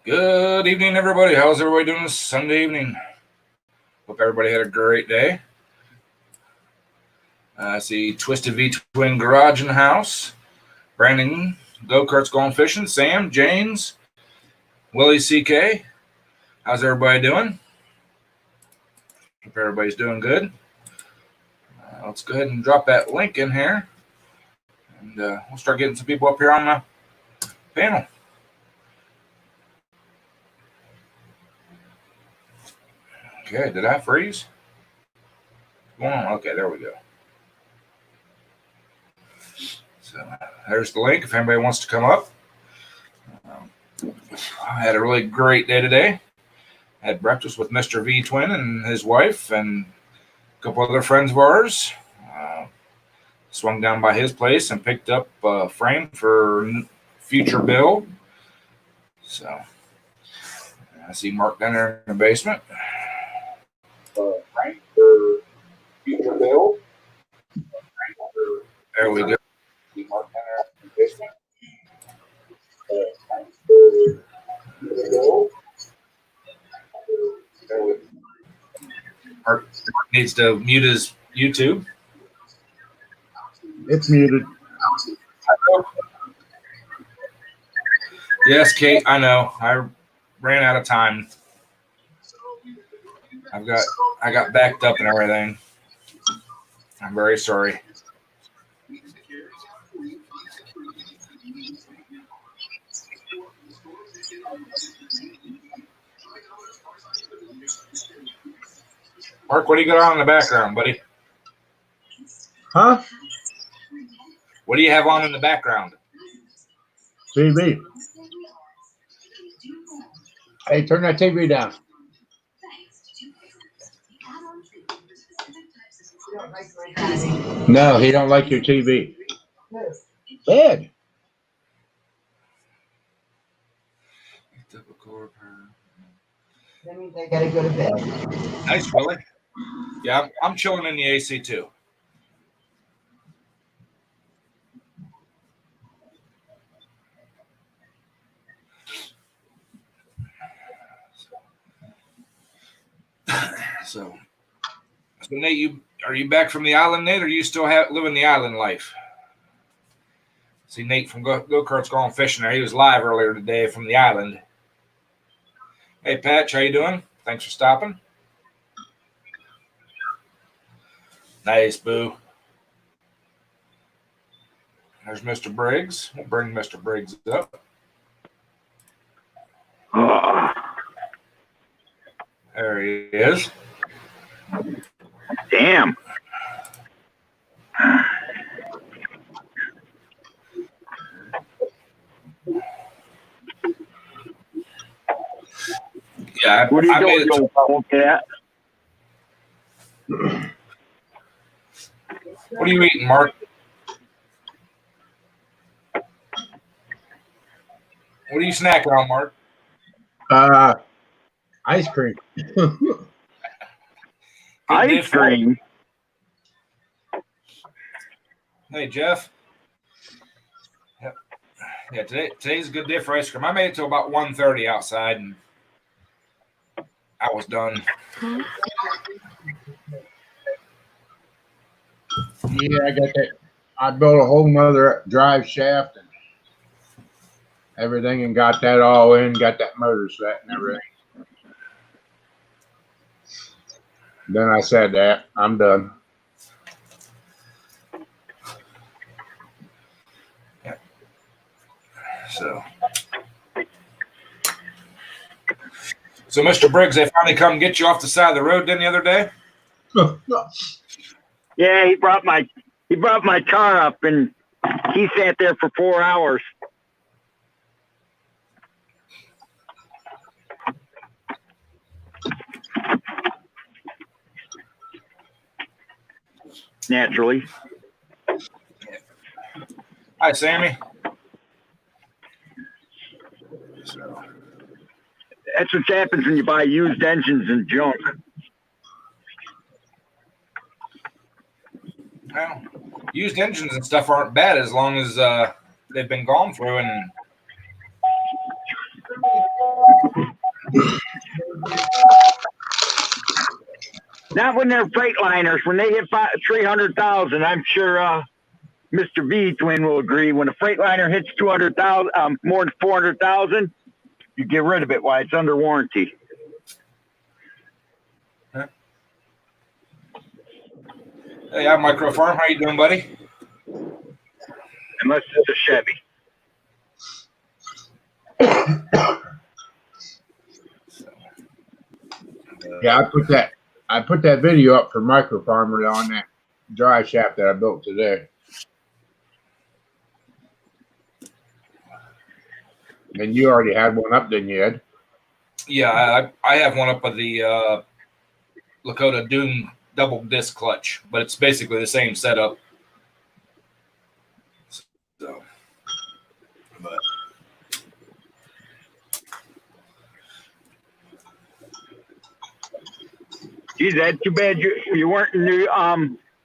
Good evening, everybody. How's everybody doing this Sunday evening? Hope everybody had a great day. I see Twisted V Twin Garage in the house. Brandon, Go-Karts Going Fishing. Sam, James, Willie CK. How's everybody doing? Hope everybody's doing good. Let's go ahead and drop that link in here. And we'll start getting some people up here on the panel. Okay, did I freeze? What's going on? Okay, there we go. So there's the link if anybody wants to come up. I had a really great day today. I had breakfast with Mr. V Twin and his wife and a couple other friends of ours. Swung down by his place and picked up a frame for future build. So I see Mark down there in the basement. Frame for future build. There we go. Mark down there in the basement. Mark needs to mute his YouTube. It's muted. Yes, Kate, I know. I ran out of time. I got backed up and everything. I'm very sorry. Mark, what do you got on in the background, buddy? Huh? What do you have on in the background? TV. Hey, turn that TV down. No, he don't like your TV. Ed. That means I gotta go to bed. Nice, Willie. Yeah, I'm chilling in the AC too. So Nate, are you back from the island, Nate, or you still living the island life? See Nate from Go-Karts Going Fishing there. He was live earlier today from the island. Hey, Patch, how you doing? Thanks for stopping. Nice, Boo. There's Mr. Briggs. We'll bring Mr. Briggs up. There he is. Damn. Yeah, what are you doing, old cat? What are you eating, Mark? What are you snacking on, Mark? Ice cream. Ice cream? Hey, Jeff. Yep. Yeah, today's a good day for ice cream. I made it till about 1:30 outside, and I was done. Yeah, I got that. I built a whole nother drive shaft and everything and got that all in, got that motor set and everything. Then I said that I'm done. Yeah. So Mr. Briggs, they finally come get you off the side of the road then the other day? Yeah, he brought my car up and he sat there for 4 hours. Naturally. Hi, Sammy. That's what happens when you buy used engines and junk. Well, used engines and stuff aren't bad as long as they've been gone through and Not when they're Freightliners. When they hit 300,000, I'm sure Mr. V Twin will agree. When a Freightliner hits 200,000, more than 400,000, you get rid of it while it's under warranty. Hey, I'm Micro Farm. How you doing, buddy? Unless it's a Chevy. Yeah, I put that video up for Micro Farmer on that drive shaft that I built today. And you already had one up, didn't you, Ed? Yeah, I have one up of the Lakota Doom double disc clutch, but it's basically the same setup. So, but Geez, that's too bad you weren't in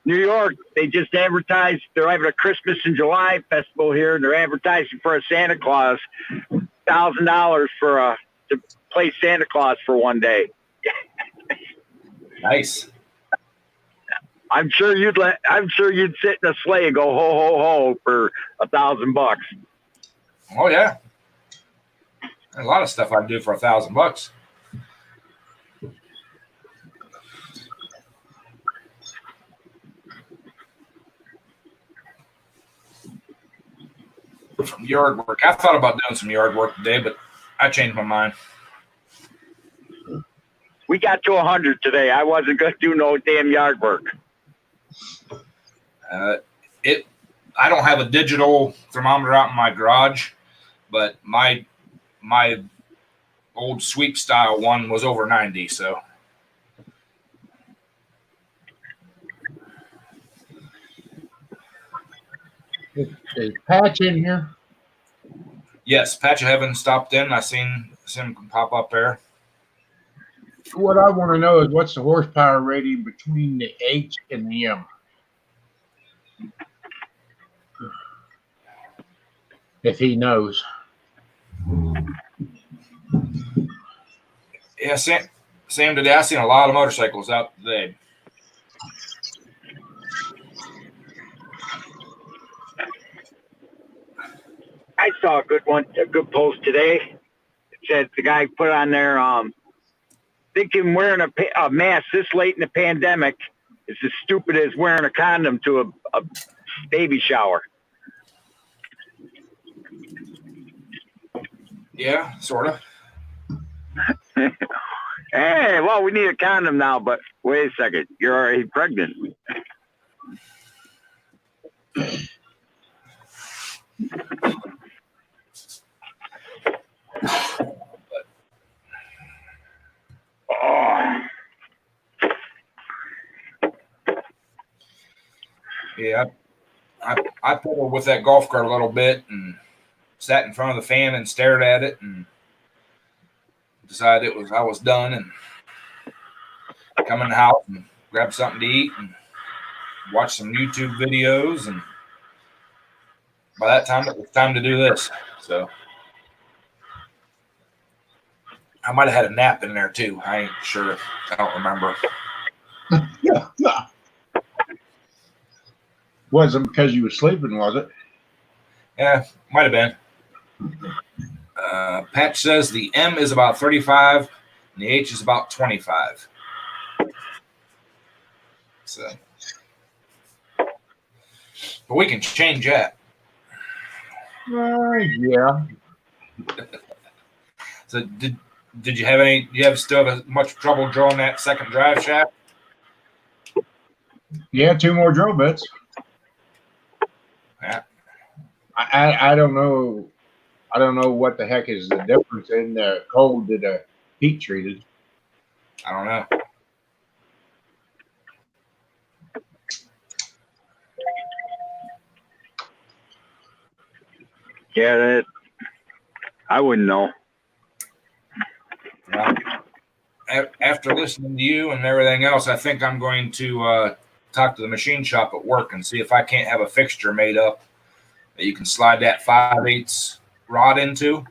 New York. They just advertised they're having a Christmas in July festival here, and they're advertising for a Santa Claus, $1,000 to play Santa Claus for one day. nice. I'm sure you'd sit in a sleigh and go ho ho ho for $1,000. Oh yeah, a lot of stuff I'd do for $1,000. From yard work, I thought about doing some yard work today, but I changed my mind. We got to 100 today. I wasn't going to do no damn yard work. I don't have a digital thermometer out in my garage, but my old sweep style one was over 90. So Is Patch in here? yes, Patch of Heaven stopped in. I seen him pop up there. What I want to know is what's the horsepower rating between the H and the M? If he knows. Yeah, Sam today I seen a lot of motorcycles out today. I saw a good post today. It said the guy put on there, thinking wearing a mask this late in the pandemic is as stupid as wearing a condom to a baby shower. Yeah, sort of. Hey, well, we need a condom now, but wait a second. You're already pregnant. Oh. Yeah, I pedaled with that golf cart a little bit and sat in front of the fan and stared at it and decided I was done and come in the house and grab something to eat and watch some YouTube videos, and by that time it was time to do this. So I might have had a nap in there too. I ain't sure. I don't remember. Yeah. Wasn't because you were sleeping, was it? Yeah, might have been. Patch says the M is about 35 and the H is about 25. So, but we can change that. Yeah. So did you have any? Do you have still have much trouble drawing that second drive shaft? Yeah, 2 more drill bits. Yeah. I don't know. I don't know what the heck is the difference in the cold to the heat treated. I don't know. Yeah, I wouldn't know. Well, after listening to you and everything else, I think I'm going to talk to the machine shop at work and see if I can't have a fixture made up that you can slide that 5/8 rod into.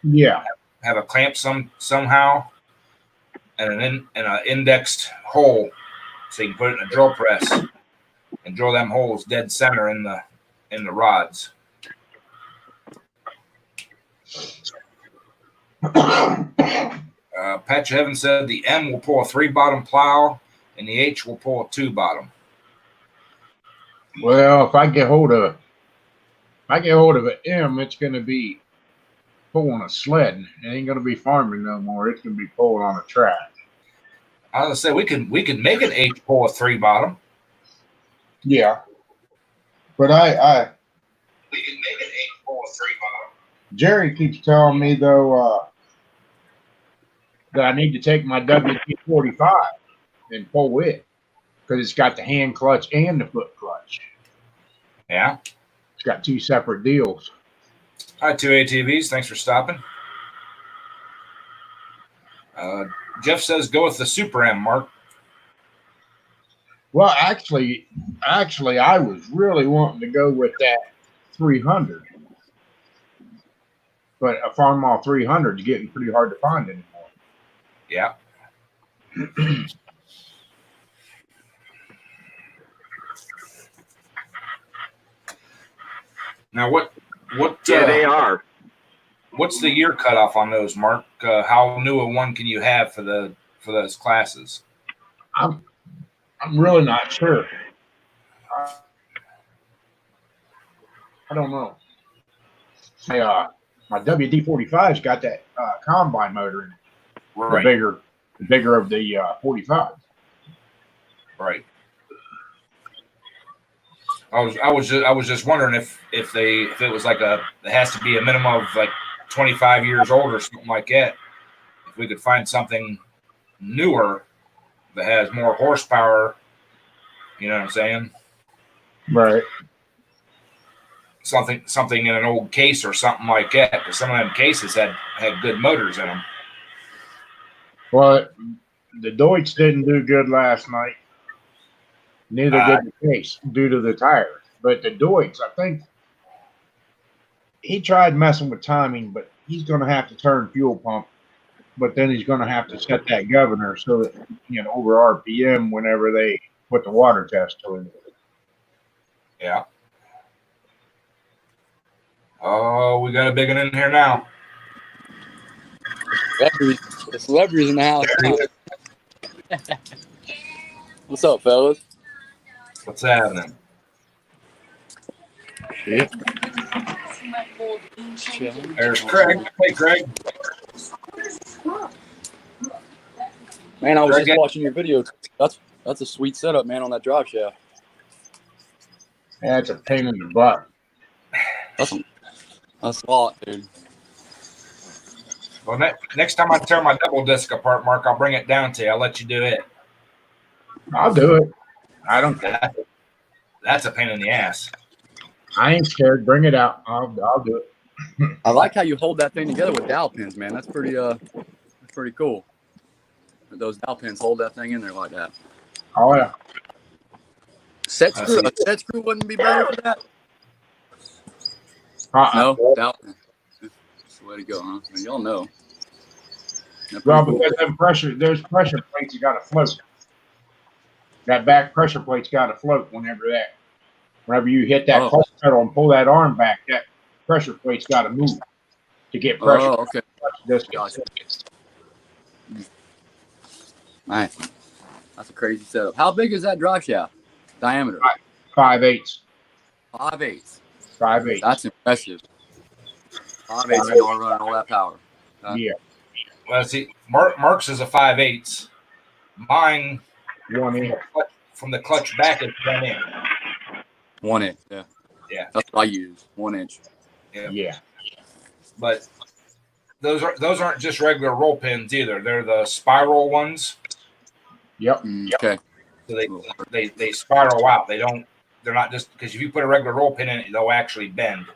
Yeah. have a clamp somehow, and an indexed hole, so you can put it in a drill press and drill them holes dead center in the rods. Patch Evans said the M will pull a 3-bottom plow and the H will pull a 2-bottom. Well, if I get hold of an M, it's going to be pulling a sled. It ain't going to be farming no more. It's going to be pulling on a track. I was gonna say we could make an H pull a 3-bottom. Yeah, but We could make an H pull a 3-bottom. Jerry keeps telling me though that I need to take my WD-45 and pull it because it's got the hand clutch and the foot clutch. Yeah. It's got 2 separate deals. Hi, 2 ATVs. Thanks for stopping. Jeff says go with the Super M, Mark. Well, actually, I was really wanting to go with that 300, but a Farmall 300 is getting pretty hard to find anymore. Yeah. Now, what? Yeah, they are. What's the year cutoff on those, Mark? How new a one can you have for those classes? I'm really not sure. I don't know. My WD-45's got that combine motor in it. Right. The bigger of the 45. Right. I was just wondering if it was like it has to be a minimum of like 25 years old or something like that. If we could find something newer that has more horsepower, you know what I'm saying? Right. Something in an old case or something like that, because some of them cases had good motors in them. Well, the Deutsch didn't do good last night. Neither did the case due to the tires. But the Deutsch, I think he tried messing with timing, but he's going to have to turn fuel pump. But then he's going to have to set that governor so that over RPM whenever they put the water test to it. Yeah. Oh, we got a big one in here now. The celebrity's in the house. What's up, fellas? What's happening? Shit. There's Craig. Hey, Craig. Man, I was Craig, just watching your video. That's a sweet setup, man, on that drive shaft. That's a pain in the butt. That's a lot, dude. Well, next time I tear my double disc apart, Mark, I'll bring it down to you. I'll let you do it. I'll do it. I don't care. That's a pain in the ass. I ain't scared. Bring it out. I'll do it. I like how you hold that thing together with dowel pins, man. That's pretty cool. Those dowel pins hold that thing in there like that. Oh yeah. A set screw wouldn't be better for that. No, dowel pin. That's the way to go, huh? Y'all know. Well, because those pressure plates, you got to float. That back pressure plate's got to float whenever you hit that clutch pedal and pull that arm back, that pressure plate's got to move to get pressure. Oh, okay. Gotcha. Nice. That's a crazy setup. How big is that drive shaft? Diameter? 5/8. 5/8. 5/8. That's impressive. 5/8 y'all running all that power. Yeah. Well, see, Mark's is a 5/8. Mine, 1 inch. from the clutch back, is 1 inch. 1 inch. Yeah. Yeah. That's what I use. 1 inch. Yeah. But those aren't just regular roll pins either. They're the spiral ones. Yep. Okay. So they spiral out. They're not just because if you put a regular roll pin in it, they'll actually bend.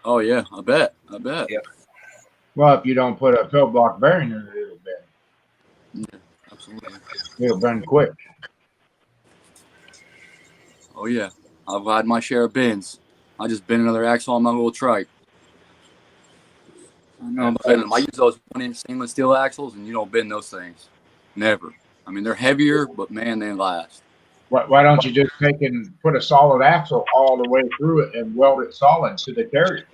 Oh yeah, I bet. Yep. Well, if you don't put a toe block bearing in it, it'll bend. Yeah, absolutely. It'll bend quick. Oh yeah, I've had my share of bends. I just bent another axle on my little trike. I know, but I use those 1-inch stainless steel axles, and you don't bend those things. Never. I mean, they're heavier, but man, they last. Why don't you just take and put a solid axle all the way through it and weld it solid to the carrier?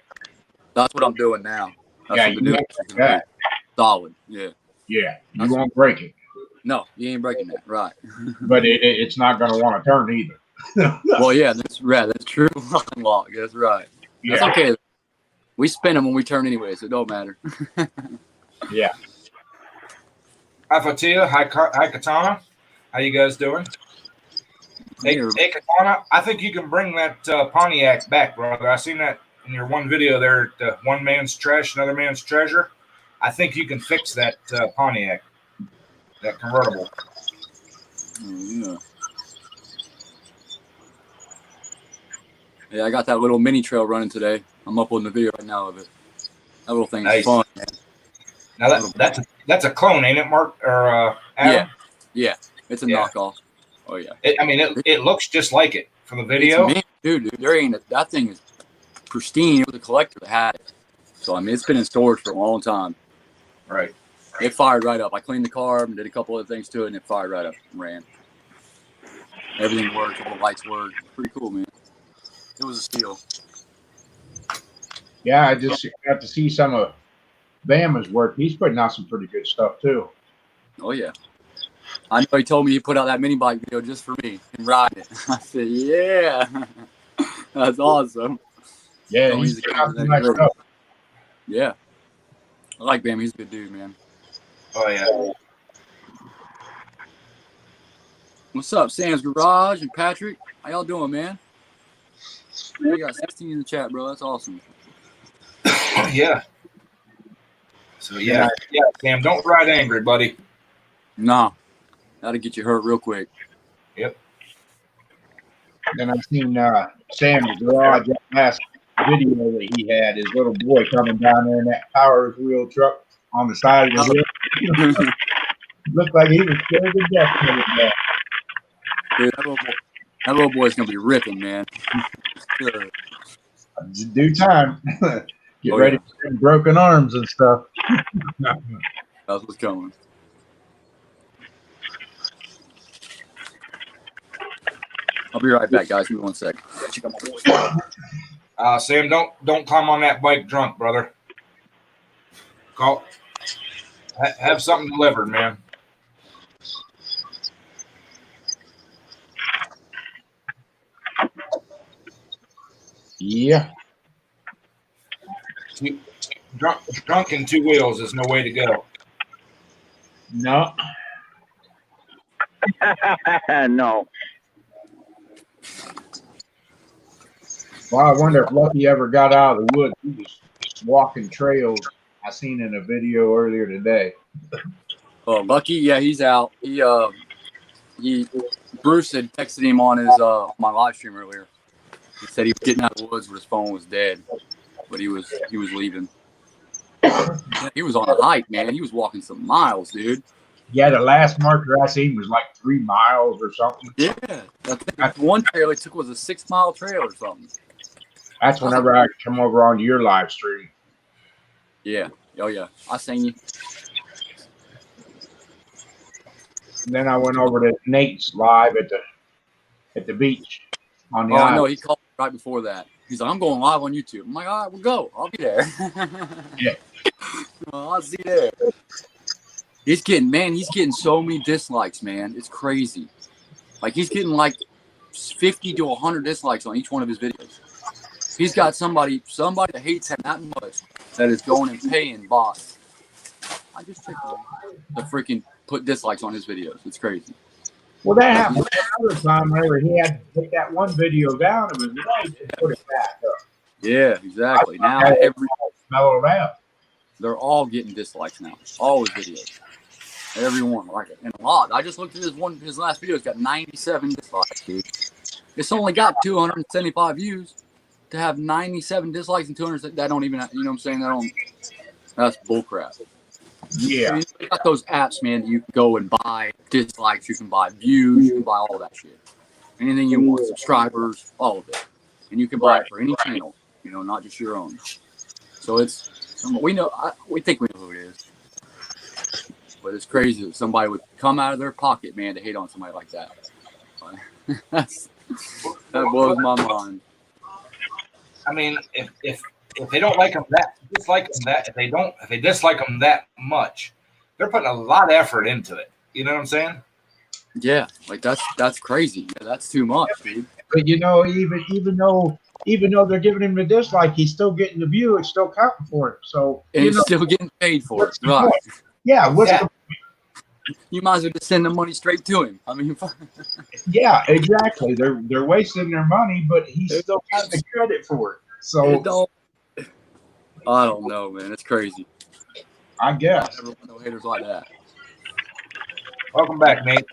That's what I'm doing now. That's Yeah, what the you new want axle's gonna that. be. Solid. Yeah. Yeah, you That's- won't break it, No, you ain't breaking that. Right. but it's not going to want to turn either. Well, yeah, that's right. That's true. Lock. That's right. That's Yeah, okay. We spin them when we turn anyway, so it don't matter. yeah. Hi, Fatia. Hi, Katana. How you guys doing? Hey, Katana, I think you can bring that Pontiac back, brother. I seen that in your one video there, one man's trash, another man's treasure. I think you can fix that Pontiac, that convertible. Yeah. Yeah, I got that little mini trail running today. I'm uploading the video right now of it. That little thing's Nice. fun, man. Now that's a clone, ain't it, Mark or Adam? Yeah. It's a Yeah. knockoff. Oh yeah. It looks just like it from the video. It's mint, dude. There ain't that thing is pristine. It was a collector that had it. So I mean, it's been in storage for a long time. Right. It fired right up. I cleaned the car and did a couple other things to it, and it fired right up and ran. Everything worked. All the lights worked. Pretty cool, man. It was a steal. Yeah, I just got to see some of Bama's work. He's putting out some pretty good stuff too. Oh yeah. I know he told me he put out that mini bike video just for me and ride it. I said, yeah, that's awesome. Yeah, Oh, he's he's putting a out good some nice guy. stuff. Yeah. I like Bam. He's a good dude, man. Oh yeah. What's up, Sam's Garage and Patrick? How y'all doing, man? We got 16 in the chat, bro. That's awesome. Yeah. So yeah, Sam, don't ride angry, buddy. Nah. That'll get you hurt real quick. Then I've seen Sam's garage, that last video that he had, his little boy coming down there in that Power Wheel truck on the side of the hill. Looked like he was scared to death coming back. Dude, that little boy's going to be ripping, man. Sure. Due time. Get Oh, ready yeah. for them broken arms and stuff. That's what's coming. I'll be right back, guys. Give me 1 sec. Check out my voice. Sam, don't climb on that bike drunk, brother. Have something delivered, man. Yeah. Drunk in 2 wheels is no way to go. No. No. Well, I wonder if Lucky ever got out of the woods. He was walking trails. I seen in a video earlier today. Oh, Lucky, yeah, he's out. Bruce had texted him on his my live stream earlier. He said he was getting out of the woods, but his phone was dead. But he was leaving. He was on a hike, man. He was walking some miles, dude. Yeah, the last marker I seen was like 3 miles or something. Yeah, I think one trail he took was a 6-mile trail or something. That's whenever I come over onto your live stream. Yeah. Oh yeah. I seen you. And then I went over to Nate's live at the beach on the Oh island. no, he called right before that. He's like, I'm going live on YouTube. I'm like, all right, we'll go. I'll be there. Yeah. Well, I'll see you there. He's getting so many dislikes, man. It's crazy. Like he's getting like 50 to 100 dislikes on each one of his videos. He's got somebody that hates him that much that is going and paying bots. I just checked to freaking put dislikes on his videos. It's crazy. Well, that happened another time whenever he had to take that one video down. It was right and put it back up. Yeah, exactly. Now Mellowed out. they're all getting dislikes now. All his videos. Everyone like it. And a lot. I just looked at his last video. It's got 97 dislikes, dude. It's only got 275 views. To have 97 dislikes and 200 that don't even, you know what I'm saying? That's bullcrap. Yeah. I mean, you got those apps, man. You can go and buy dislikes. You can buy views. You can buy all that shit. Anything you want, subscribers, all of it. And you can buy it for any channel, you know, not just your own. So it's We know. We think we know who it is. But it's crazy that somebody would come out of their pocket, man, to hate on somebody like that. That blows my mind. I mean, if they don't like them that, dislike them that, if they dislike them that much, they're putting a lot of effort into it. You know what I'm saying? Yeah, like that's crazy. Yeah, that's too much, dude. But you know, even though they're giving him the dislike, he's still getting the view. It's still counting for it. So And he's still getting paid for it, what's the right? point? Yeah, You might as well just send the money straight to him. I mean, yeah, exactly. They're wasting their money, but he's still getting the credit for it. So I don't know, man. It's crazy. I guess. I never want no haters like that. Welcome back, Nate.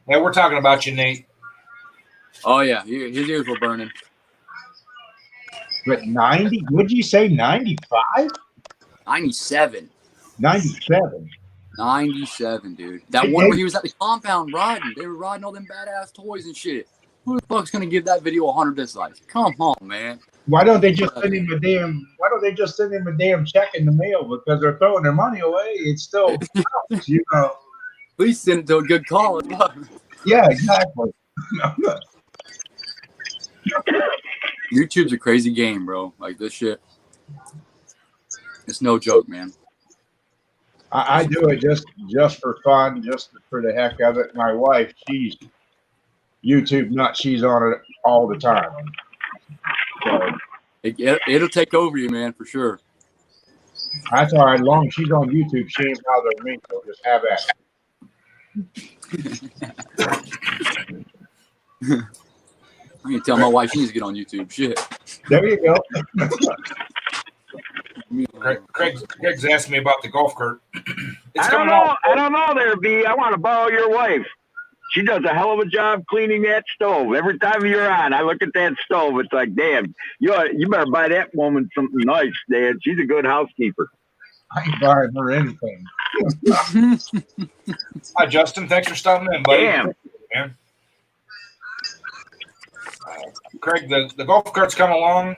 Yeah, we're talking about you, Nate. Oh yeah, his ears were burning. But 90, would you say 95? 97. 97. 97, dude. That one where he was at the compound riding. They were riding all them badass toys and shit. Who the fuck's gonna give that video 100 dislikes? Come on, man. Why don't they just send him a damn check in the mail? Because they're throwing their money away. It's still, you know. Please send it to a good cause. Yeah, exactly. YouTube's a crazy game, bro. Like this shit. It's no joke, man. I do it just for fun, just for the heck of it. My wife, she's YouTube nut. She's on it all the time. So It'll take over you, man, for sure. that's all right. As long as she's on YouTube, she ain't bothering me. So just have at it. I can tell my wife she needs to get on YouTube. Shit. There you go. Craig's asking me about the golf cart. I don't know there, B. I want to borrow your wife. She does a hell of a job cleaning that stove. Every time you're on, I look at that stove. It's like, damn, you better buy that woman something nice, Dad. She's a good housekeeper. I ain't buying her anything. Hi, Justin. Thanks for stopping in, buddy. Damn. Man. Craig, the golf cart's come along.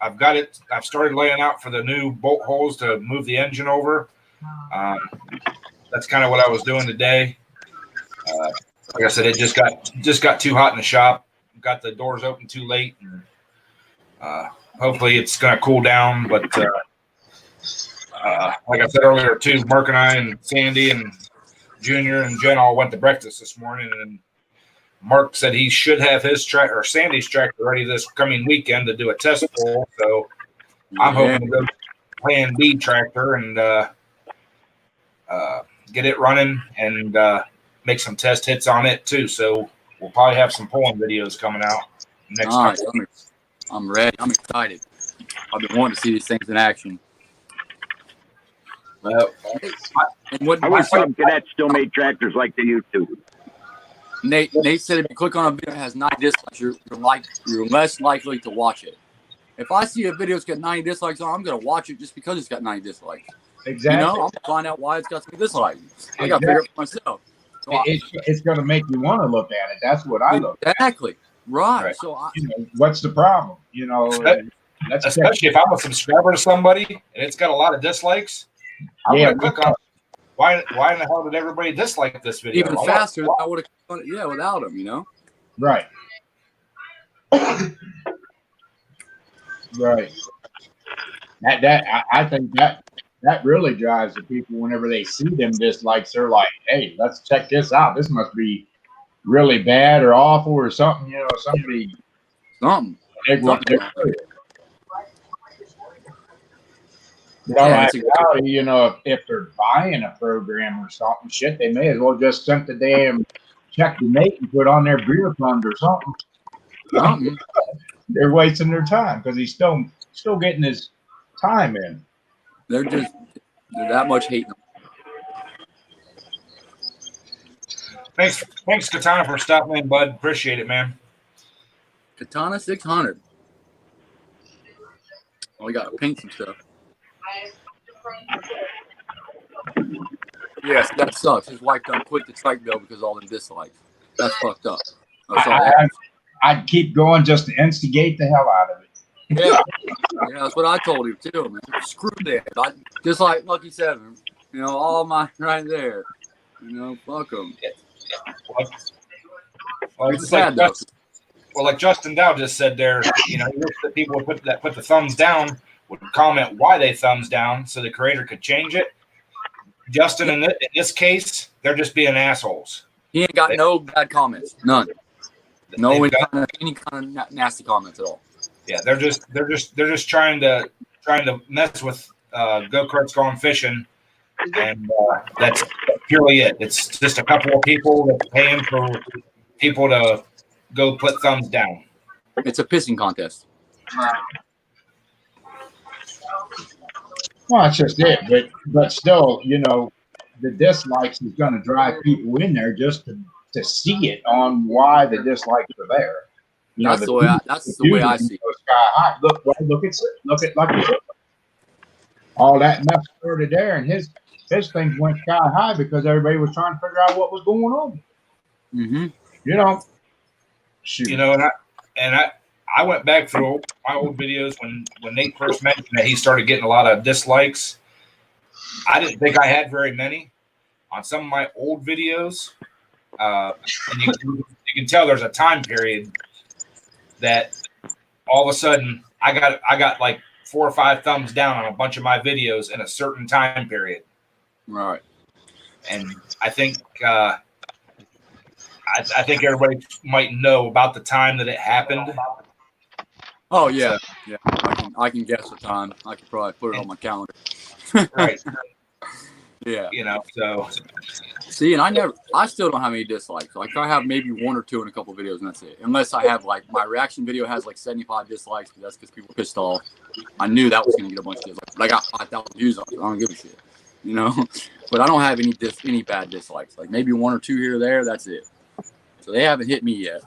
I've got it. I've started laying out for the new bolt holes to move the engine over. That's kind of what I was doing today. Like I said, it just got too hot in the shop. Got the doors open too late, and hopefully it's going to cool down. But like I said earlier, too, Mark and I and Sandy and Junior and Jen all went to breakfast this morning, and Mark said he should have his Sandy's tractor ready this coming weekend to do a test pull. So I'm hoping to go Plan B tractor and get it running and make some test hits on it too. So we'll probably have some pulling videos coming out next time. I'm ready. I'm excited. I've been wanting to see these things in action. And I wish some cadets still made tractors like they used to. Nate said if you click on a video that has 90 dislikes, you're less likely to watch it. If I see a video that's got 90 dislikes on, I'm going to watch it just because it's got 90 dislikes. Exactly. You know, I'm going to find out why it's got so many dislikes. I got to figure it out myself. So It's going to make you want to look at it. That's what I look at. Exactly. Right. So what's the problem? You know, especially if I'm a subscriber to somebody and it's got a lot of dislikes, I'm going to click on why in the hell did everybody dislike this video? Even faster than I would have done it, yeah, without them, you know? Right. Right. I think that really drives the people whenever they see them dislikes. They're like, hey, let's check this out. This must be really bad or awful or something, you know, something. You know, if they're buying a program or something, shit, they may as well just send the damn check to Nate and put on their beer fund or something. They're wasting their time because he's still getting his time in. They're that much hating them. Thanks, Katana, for stopping in, bud. Appreciate it, man. Katana 600. Oh, we got to paint some stuff. Yes, that sucks. His wife done quit the trike bill because of all them dislikes. That's fucked up. I'd keep going just to instigate the hell out of it. Yeah, that's what I told him too, man. Screw that. Just like Lucky Seven, all mine right there. Fuck them. Well, It's sad though. Like Justin Dow just said there, he wished that people would put the thumbs down would comment why they thumbs down so the creator could change it. Justin, in this case, they're just being assholes. He ain't got no bad comments, none. No any kind of nasty comments at all. Yeah, they're just trying to mess with Go Karts Gone Fishing, and that's purely it. It's just a couple of people that paying for people to go put thumbs down. It's a pissing contest. Well, that's just it. But still, the dislikes is going to drive people in there just to see it on why the dislikes are there. That's the way I see it. Sky high. Look at Lucky Seven. All that mess started there, and his things went sky high because everybody was trying to figure out what was going on. Mm-hmm. Shoot. And I went back through my old videos when Nate first mentioned that he started getting a lot of dislikes. I didn't think I had very many on some of my old videos, and you can tell there's a time period that all of a sudden I got like 4 or 5 thumbs down on a bunch of my videos in a certain time period. Right. And I think I think everybody might know about the time that it happened. Oh yeah. I can guess the time. I could probably put it on my calendar. Right. Yeah. So see, and I still don't have any dislikes. Like I have maybe 1 or 2 in a couple of videos, and that's it. Unless I have like my reaction video has like 75 dislikes, but that's because people are pissed off. I knew that was gonna get a bunch of dislikes. But I got 5,000 views on it. I don't give a shit. But I don't have any bad dislikes. Like maybe 1 or 2 here or there. That's it. So they haven't hit me yet.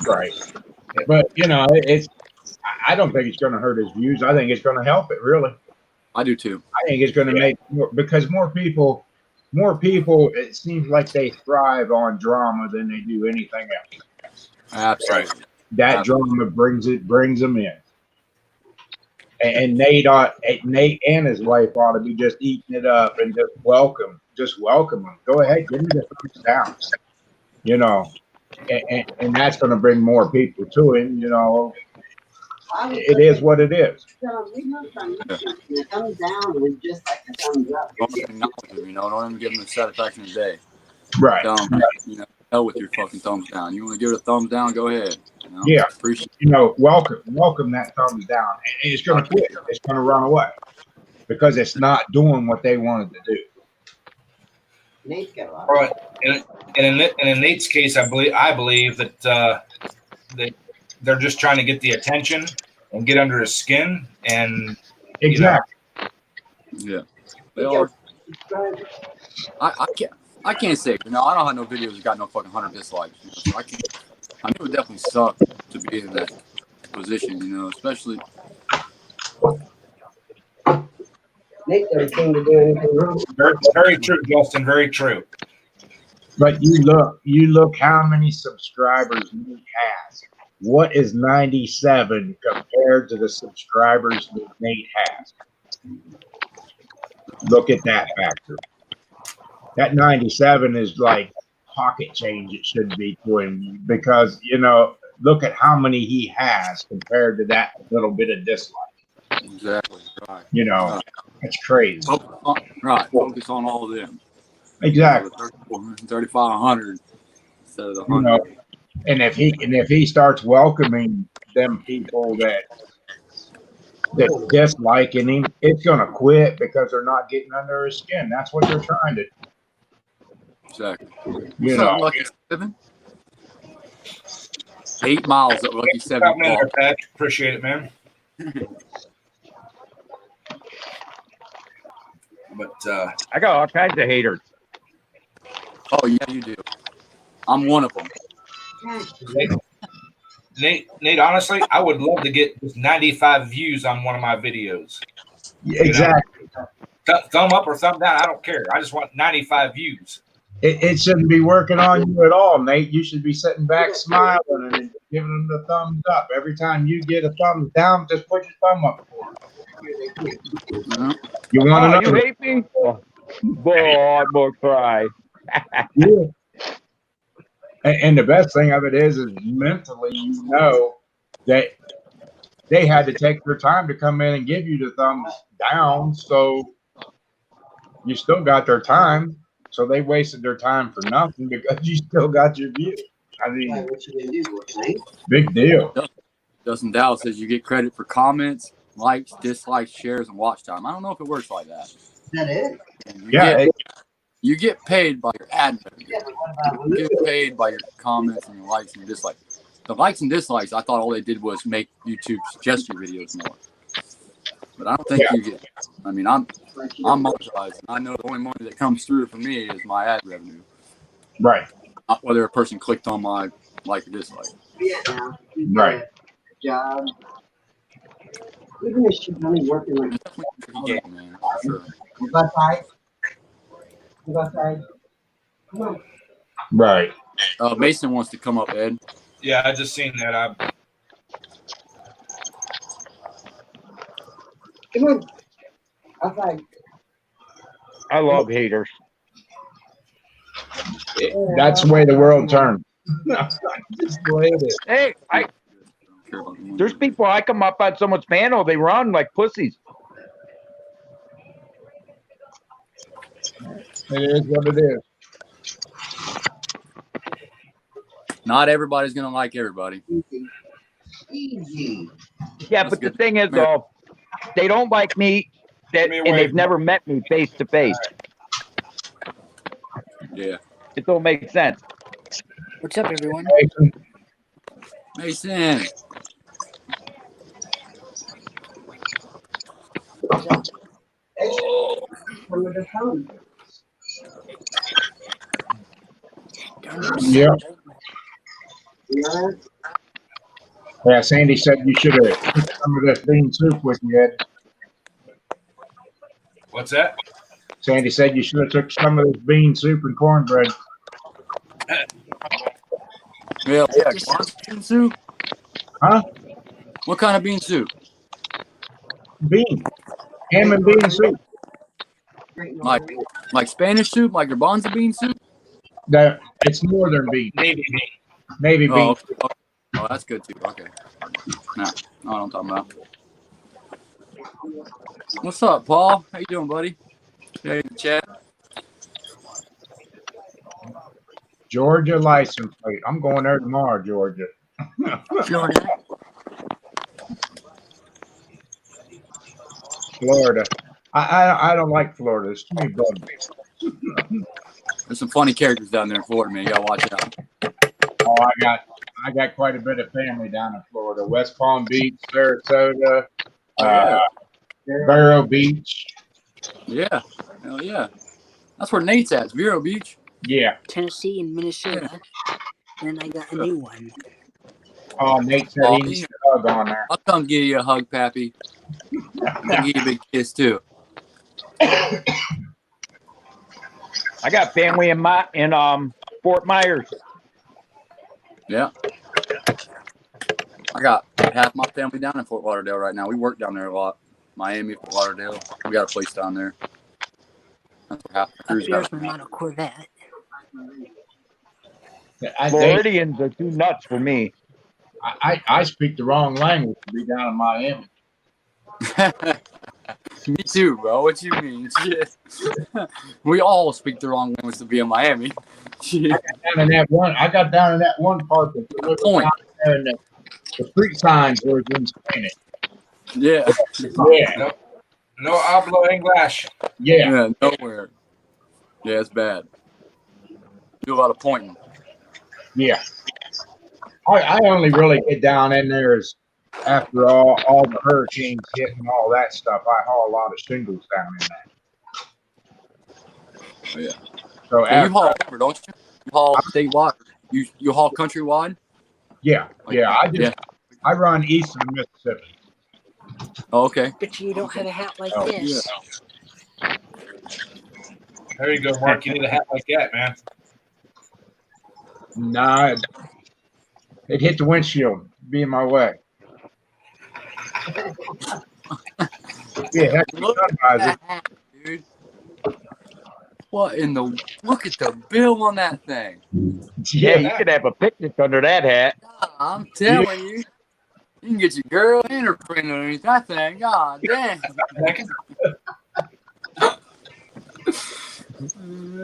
Right. But it's. I don't think it's going to hurt his views. I think it's going to help it. Really. I do too. I think it's going to make because more people. It seems like they thrive on drama than they do anything else. Absolutely. Right. That drama brings them in. And Nate and his wife ought to be just eating it up and just welcome them. Go ahead, give me the thumbs down. And that's going to bring more people to him. It is what it is. Thumbs down is just like a thumbs up. Don't even give them the satisfaction of the day. Right. Hell with your fucking thumbs down. You want to give it a thumbs down? Go ahead. Yeah. Appreciate welcome that thumbs down. And it's going to quit. It's going to run away because it's not doing what they wanted to do. Nate's got a lot. Right. And in Nate's case, I believe that they're just trying to get the attention and get under his skin. And exactly. Yeah. They are. I can't say. I don't have no videos that got no fucking 100 dislikes. So I can't. I mean, it would definitely suck to be in that position. Especially. Nate doesn't seem to do anything wrong. very, very true, Justin. Very true. But you look how many subscribers Nate has. What is 97 compared to the subscribers that Nate has? Look at that factor. That 97 is like pocket change it should be to him because, look at how many he has compared to that little bit of dislike. Exactly. Right. It's crazy. Right. Focus on all of them. Exactly. 3,500 instead of the 100. And if he starts welcoming them people that disliking him, it's gonna quit because they're not getting under his skin. That's what they're trying to do. Exactly. Lucky 7? 8 miles at Lucky 7. Appreciate it, man. But I got all kinds of haters. Oh yeah, you do. I'm one of them. Nate, honestly, I would love to get just 95 views on one of my videos. Exactly. Thumb up or thumb down, I don't care. I just want 95 views. It shouldn't be working on you at all, Nate. You should be sitting back smiling and giving them the thumbs up. Every time you get a thumbs down, just put your thumb up for them. Uh, You want to Oh, you know? hate me? Oh, boy, I'm gonna cry. Yeah. And the best thing of it is mentally, you know that they had to take their time to come in and give you the thumbs down. So you still got their time. So they wasted their time for nothing because you still got your view. I mean, What you gonna do, Nate? big deal. Justin Dow says you get credit for comments, likes, dislikes, shares, and watch time. I don't know if it works like that. Is that it? And Yeah. you get paid by your ad revenue. Yeah, but what about You get paid by your comments and your likes and dislikes. The likes and dislikes, I thought all they did was make YouTube suggest your videos more. But I don't think you get. I mean, I'm monetized. I know the only money that comes through for me is my ad revenue, Right. not whether a person clicked on my like or dislike. Vietnam? Right. Job. Even if she's only working like It's definitely a tricky game, man. For sure. you got tired. You got tired. Come on. Right. Mason wants to come up, Ed. Yeah, I just seen that. Come on. Outside. I love haters. That's the way the world turns. Just the way it is. Hey, there's people I come up on someone's panel, they run like pussies. It is what it is. Not everybody's gonna like everybody. Easy. Yeah, That's but the good. thing is, though, they don't like me, Give me a and they've wave. never met me face to face. Yeah, It don't make sense. What's up, everyone? Mason. Come with the phone. Yeah. You know? Yeah, Sandy said you should have took some of this bean soup with you, Ed. What's that? Sandy said you should have took some of this bean soup and cornbread. Yeah, bean soup. Huh? What kind of bean soup? Bean. Ham and bean soup. Like Spanish soup, like your bonza bean soup? That it's northern bean. Navy. Navy bean. Oh, okay. Oh, that's good too. Okay. No, I don't know what I'm talking about. What's up, Paul? How you doing, buddy? Yeah, in the chat. Georgia license plate. I'm going there tomorrow, Georgia. Florida. Florida. I don't like Florida. There's too many bugs. There's some funny characters down there in Florida, man. You gotta watch out. Oh, I got quite a bit of family down in Florida. West Palm Beach, Sarasota, Vero Beach. Yeah. Hell yeah. That's where Nate's at. Vero Beach. Yeah. Tennessee and Minnesota. Then I got a new one. Oh, Nate said he needs a hug on there. I'll come give you a hug, Pappy. I'll give you a big kiss too. I got family in Fort Myers. Yeah. I got half my family down in Fort Lauderdale right now. We work down there a lot. Miami, Fort Lauderdale. We got a place down there. That's where half the Up crew's here's got. my model Corvette. Floridians are too nuts for me. I speak the wrong language to be down in Miami. Me too, bro. What you mean? Shit. We all speak the wrong language to be in Miami. Shit. I got down in that one part that you look Point. down there and the street signs were in Spanish. Yeah. Yeah, No hablo English. yeah. Yeah, nowhere. Yeah, it's bad. Do a lot of pointing. Yeah. I only really get down in there is after all the hurricanes hit and all that stuff. I haul a lot of shingles down in there. Oh, yeah. So Well, you after, haul over, don't you? You haul statewide. You haul countrywide? yeah. Yeah. I run east of Mississippi. Oh, okay. But you don't have a hat like Oh, this. There you go, Mark. You need a hat like that, man. Nah, it hit the windshield, be in my way. Yeah, heck, Look the at sun that, dude. What in the? Look at the bill on that thing. Yeah, Yeah, you could have a picnic under that hat. I'm telling you, you can get your girl and her print underneath that thing. God damn.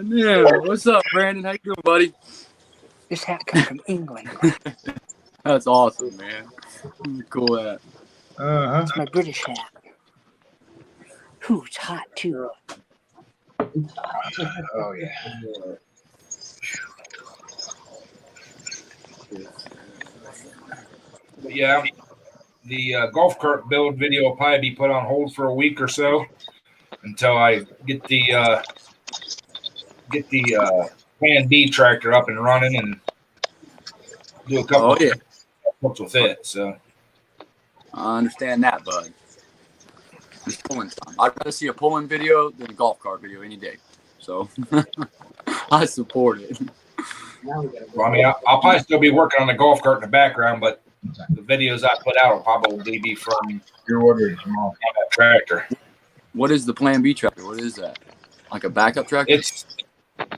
Yeah. What's up, Brandon? How you doing, buddy? This hat come from England. That's awesome, man. Cool hat. uh-huh. It's my British hat. Ooh, it's hot too. Oh yeah. But yeah, the golf cart build video will probably be put on hold for a week or so until I get the Plan B tractor up and running and do a couple Oh yeah, of with it. So I understand that, bud. It's pulling time. I'd rather see a pulling video than a golf cart video any day. So I support it. Now we gotta go. well, I mean, I'll probably still be working on the golf cart in the background, but the videos I put out will probably be from Your order tomorrow. that tractor. What is the Plan B tractor? What is that? Like a backup tractor?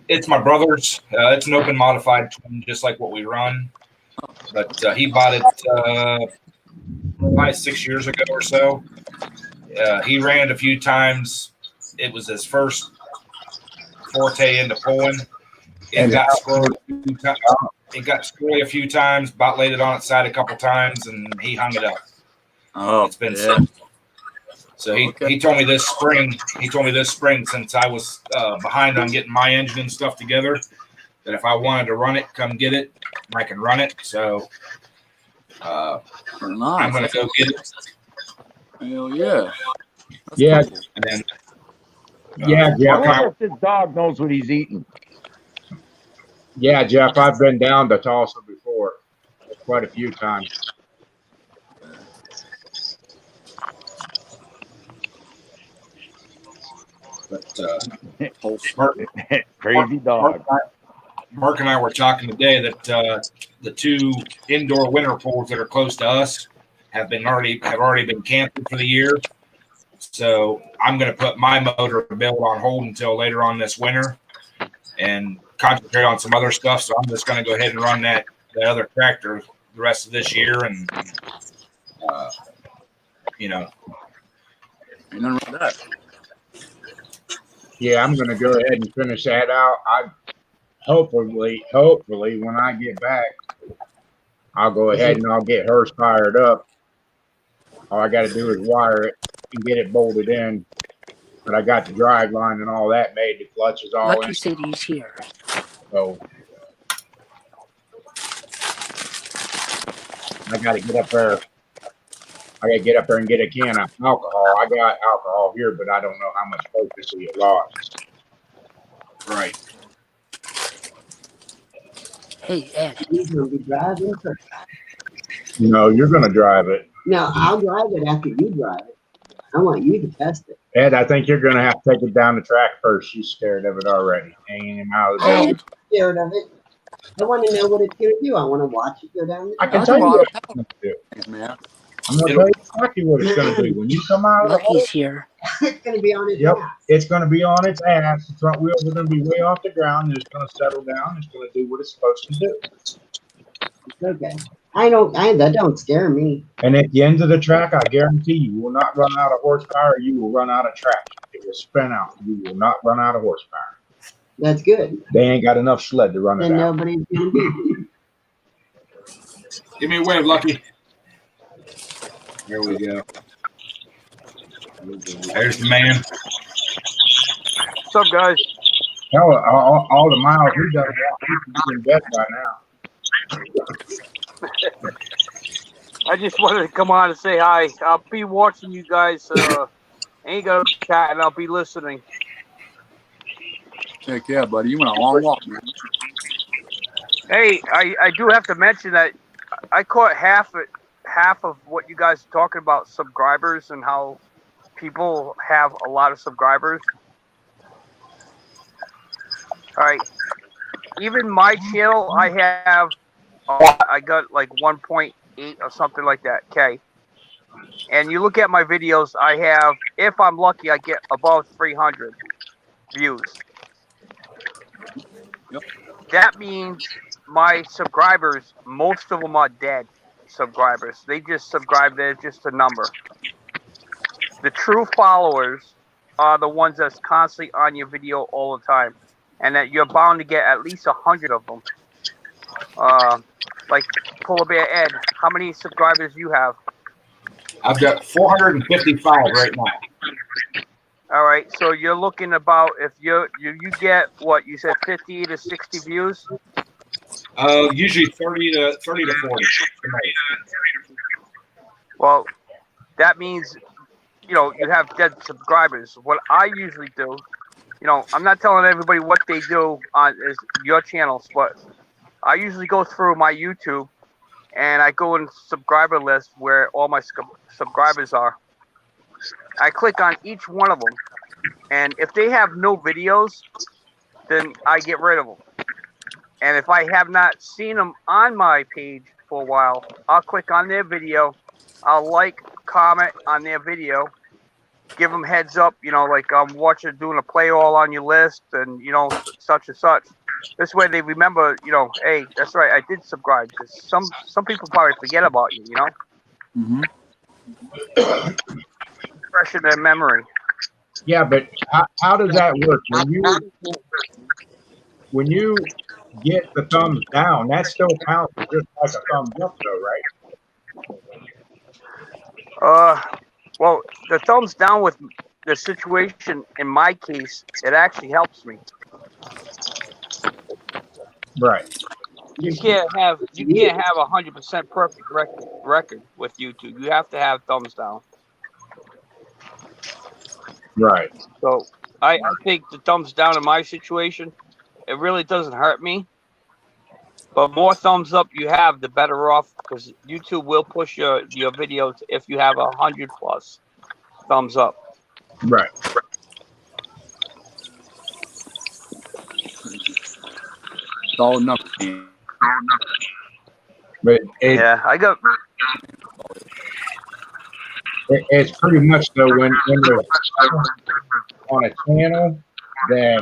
It's my brother's. It's an open modified twin, just like what we run. But he bought it probably 6 years ago or so. He ran it a few times. It was his first forte into pulling. It got squirrely a few times. About laid it on its side a couple times, and he hung it up. Oh, It's been yeah. So he told me this spring. Since I was behind on getting my engine and stuff together, that if I wanted to run it, come get it. I can run it. So I'm Nice. gonna go get it, Hell yeah. That's Yeah. cool. and then Yeah, I Jeff. wonder if this dog knows what he's eating. Yeah, Jeff. I've been down to Tulsa before, quite a few times. but Crazy dog. Mark and I were talking today that the two indoor winter pools that are close to us have already been canceled for the year. So I'm going to put my motor build on hold until later on this winter and concentrate on some other stuff. So I'm just going to go ahead and run that other tractor the rest of this year, and Ain't nothing wrong with that. Yeah, I'm gonna go ahead and finish that out. I hopefully when I get back, I'll go ahead and I'll get hers fired up. All I got to do is wire it and get it bolted in. But I got the drive line and all that made. The clutch is all in. Lucky City's here. So I got to get up there. I got to get up there and get a can of alcohol. I got alcohol here, but I don't know how much focus it lost. right. Hey, Ed. He's gonna be driving. No, you're going to drive it. No, I'll drive it after you drive it. I want you to test it. Ed, I think you're going to have to take it down the track first. She's scared of it already. Hanging him out of the I door. am scared of it. I want to know what it's gonna do. I want to watch it go down. I can That's tell a you lot what of it's going to do. things, man. I'm going to tell you exactly what it's going to do. When you come out of the hole, Lucky's here. It's gonna be on its Yep. ass. it's going to be on its ass. The front wheels are going to be way off the ground. It's going to settle down. It's going to do what it's supposed to do. It's okay. That don't scare me. And at the end of the track, I guarantee you will not run out of horsepower. You will run out of traction. It will spin out. You will not run out of horsepower. That's good. They ain't got enough sled to run it Then out. nobody's gonna beat me. Give me a wave, Lucky. There we go. There's the man. What's up, guys? Hell, all the miles he does, he can be in bed by now. I just wanted to come on and say hi. I'll be watching you guys. Ain't gonna chat, and I'll be listening. Heck yeah, buddy. You went a long walk, man. Hey, I do have to mention that I caught half of what you guys are talking about subscribers and how people have a lot of subscribers. All right. even my channel, I have, I got like 1.8 or something like that, K. And you look at my videos, I have, if I'm lucky, I get above 300 views. Yep. That means my subscribers, most of them are dead subscribers. They just subscribe, they're just a number. The true followers are the ones that's constantly on your video all the time, and that you're bound to get at least 100 of them. Like Polar Bear Ed, how many subscribers you have? I've got 455 right now. All right, so you're looking about, if you get what you said, 50 to 60 views. Usually 30 to 40. Well, that means, you know, you have dead subscribers. What I usually do, you know, I'm not telling everybody what they do on is your channels, but I usually go through my YouTube and I go in subscriber list where all my subscribers are. I click on each one of them, and if they have no videos, then I get rid of them. And if I have not seen them on my page for a while, I'll click on their video, I'll like, comment on their video, give them heads up, you know, like I'm doing a play all on your list, and you know, such and such. This way they remember, you know, hey, that's right, I did subscribe, because some people probably forget about you, you know. Mm-hmm. Fresh in their memory. Yeah, but how does that work? When you get the thumbs down, that still counts just like a thumbs up, though, right? Well, the thumbs down with the situation in my case, it actually helps me. Right. You can't have 100% perfect record with YouTube. You have to have thumbs down. Right. So I think the thumbs down in my situation, it really doesn't hurt me. But more thumbs up you have, the better off, because YouTube will push your videos if you have 100+ thumbs up. Right. It's all enough. But Yeah, I got. it's pretty much though when you're on a channel, then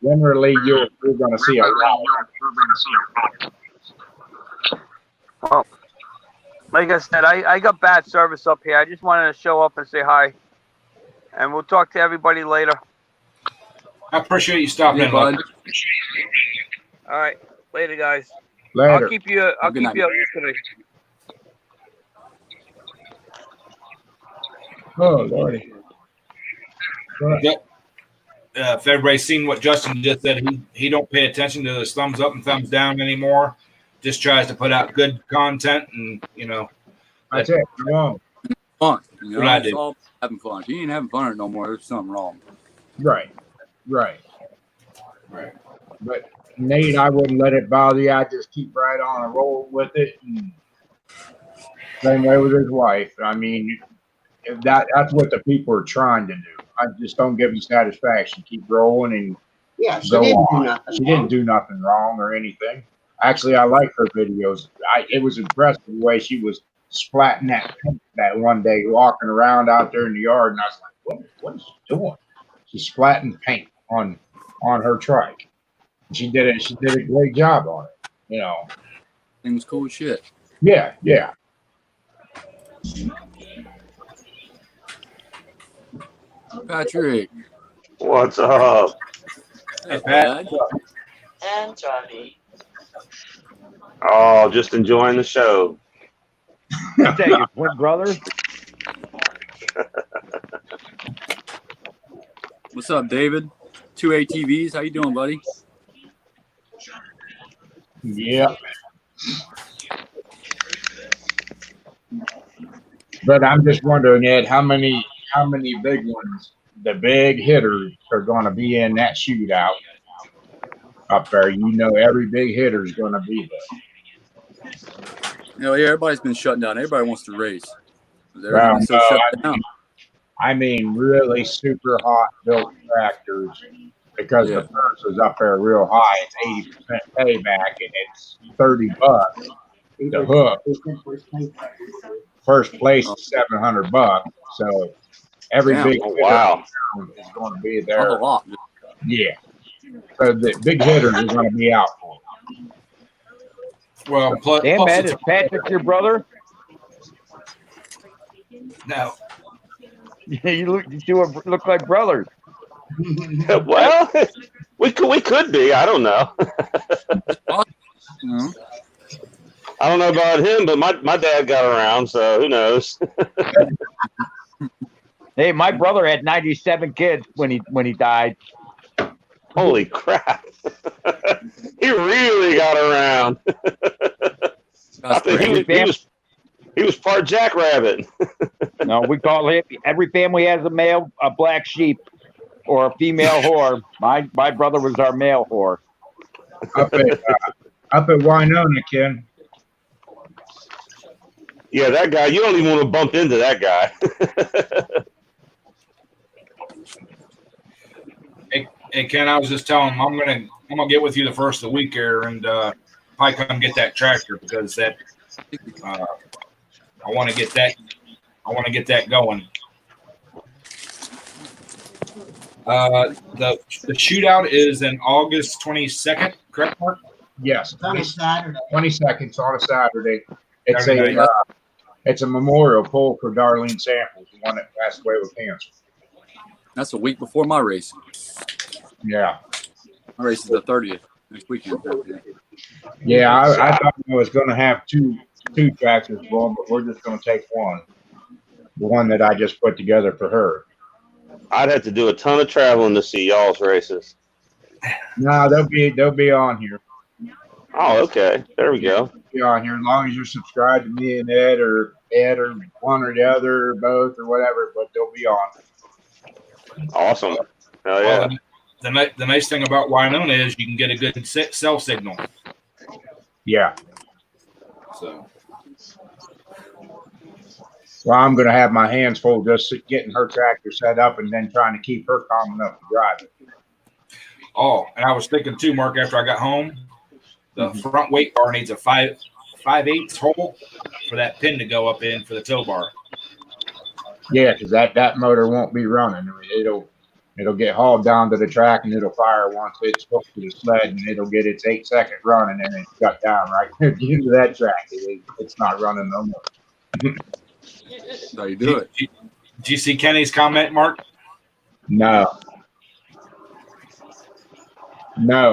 generally you're going to see a lot. Well, like I said, I got bad service up here. I just wanted to show up and say hi, and we'll talk to everybody later. I appreciate you stopping in, bud. All right, later, guys. Later. I'll keep you up today. Oh, Lordy. If everybody's seen what Justin just said, he don't pay attention to his thumbs up and thumbs down anymore. Just tries to put out good content, and you know, that's it. Wrong. Fun. You know, what I it's do. all having fun. If you ain't having fun no more, there's something wrong. Right. But Nate, I wouldn't let it bother you. I just keep right on and roll with it. And same way with his wife. I mean, that's what the people are trying to do. I just don't give them satisfaction. Keep rolling and go on. She didn't do nothing wrong or anything. Actually, I like her videos. It was impressive the way she was splatting that paint that one day, walking around out there in the yard, and I was like, what is she doing? She's splatting paint on her trike. She did a great job on it. You know. Things cool as shit. Yeah. Patrick. What's up? Hey, Pat. And Johnny. Oh, just enjoying the show. What's that, your twin brother? What's up, David? 2 ATVs. How you doing, buddy? Yeah. But I'm just wondering, Ed, how many big ones, the big hitters, are going to be in that shootout up there? You know, every big hitter is going to be there. You know, yeah, everybody's been shutting down. Everybody wants to race. Well, So shut down. I mean, really super hot built tractors because the purse is up there real high. It's 80% payback, and it's $30 to hook. First place is $700. So every Damn. big Oh, hitter wow. is going to be That's a there. lot. Yeah. So the big hitters are going to be out for it. Well, plus, Damn, plus man, it's is Patrick your brother? no. You look like brothers. Well, we could be. I don't know. Mhm. I don't know about him, but my dad got around, so who knows? Hey, my brother had 97 kids when he died. Holy crap! He really got around. I That's think crazy. he was part jackrabbit. No, we call him. Every family has a black sheep, or a female whore. My brother was our male whore. Up at Winona, Ken. Yeah, that guy. You don't even want to bump into that guy. Hey Ken, I was just telling him I'm gonna get with you the first of the week here and probably come get that tractor because that I want to get that going. The shootout is in August 22nd, correct, Mark? Yes. It's on a Saturday. 22nd on a Saturday. It's Saturday a night. it's a memorial pull for Darlene Samples, the one that passed away with cancer. That's a week before my race. Yeah. My race is the 30th next weekend. Yeah, I thought I was going to have two tractors for them, but we're just going to take one. The one that I just put together for her. I'd have to do a ton of traveling to see y'all's races. No, they'll be on here. Oh, okay. There we go. Be on here as long as you're subscribed to me and Ed or one or the other or both or whatever, but they'll be on. Awesome. Hell yeah. Well, the nice thing about Winona is you can get a good cell signal. Yeah. So Well, I'm going to have my hands full just getting her tractor set up and then trying to keep her calm enough to drive it. Oh, and I was thinking too, Mark, after I got home, the front weight bar needs a 5/8 hole for that pin to go up in for the tow bar. Yeah, because that motor won't be running. I mean, it'll get hauled down to the track and it'll fire once it's hooked to the sled and it'll get its 8-second run and then it's shut down right at the end of that track. It's not running no more. That's how you do it. Do you see Kenny's comment, Mark? No,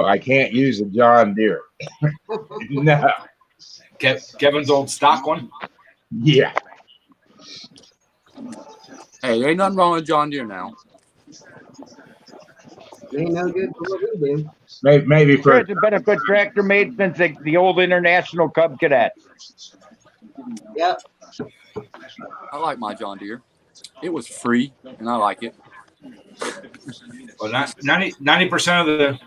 I can't use a John Deere. No. Kevin's old stock one? Yeah. Hey, there ain't nothing wrong with John Deere now. Ain't no good for what we do. Maybe for There's been a good tractor made since the old International Cub Cadet. Yep. I like my John Deere. It was free, and I like it. Well, 90% of the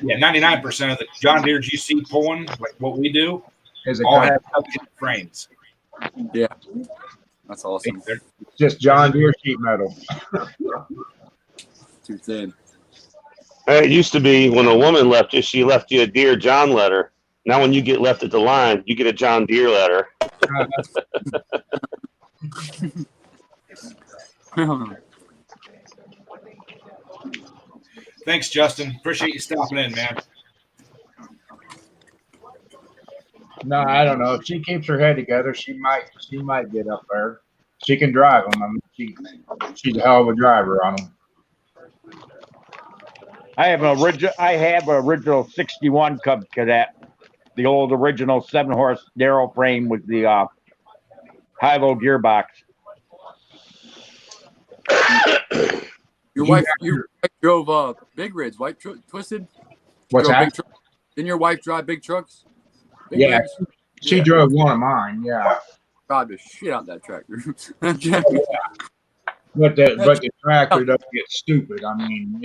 99% of the John Deeres you see pulling, like what we do, is a all Cub. have custom frames. Yeah, that's awesome. Just John Deere sheet metal. Too thin. Hey, it used to be when a woman left you, she left you a Dear John letter. Now when you get left at the line, you get a John Deere letter. Thanks, Justin. Appreciate you stopping in, man. No, I don't know. If she keeps her head together, she might get up there. She can drive them. I mean, she's a hell of a driver on them. I have an original 61 Cub Cadet, the old original 7-horse Darrow frame with the high-low gearbox. Your wife drove Big Rigs, White Twisted. What's that? Didn't your wife drive big trucks? Big Yeah, rigs? she drove one of mine. Yeah, Drive the shit out that tractor. but the tractor doesn't get stupid. I mean,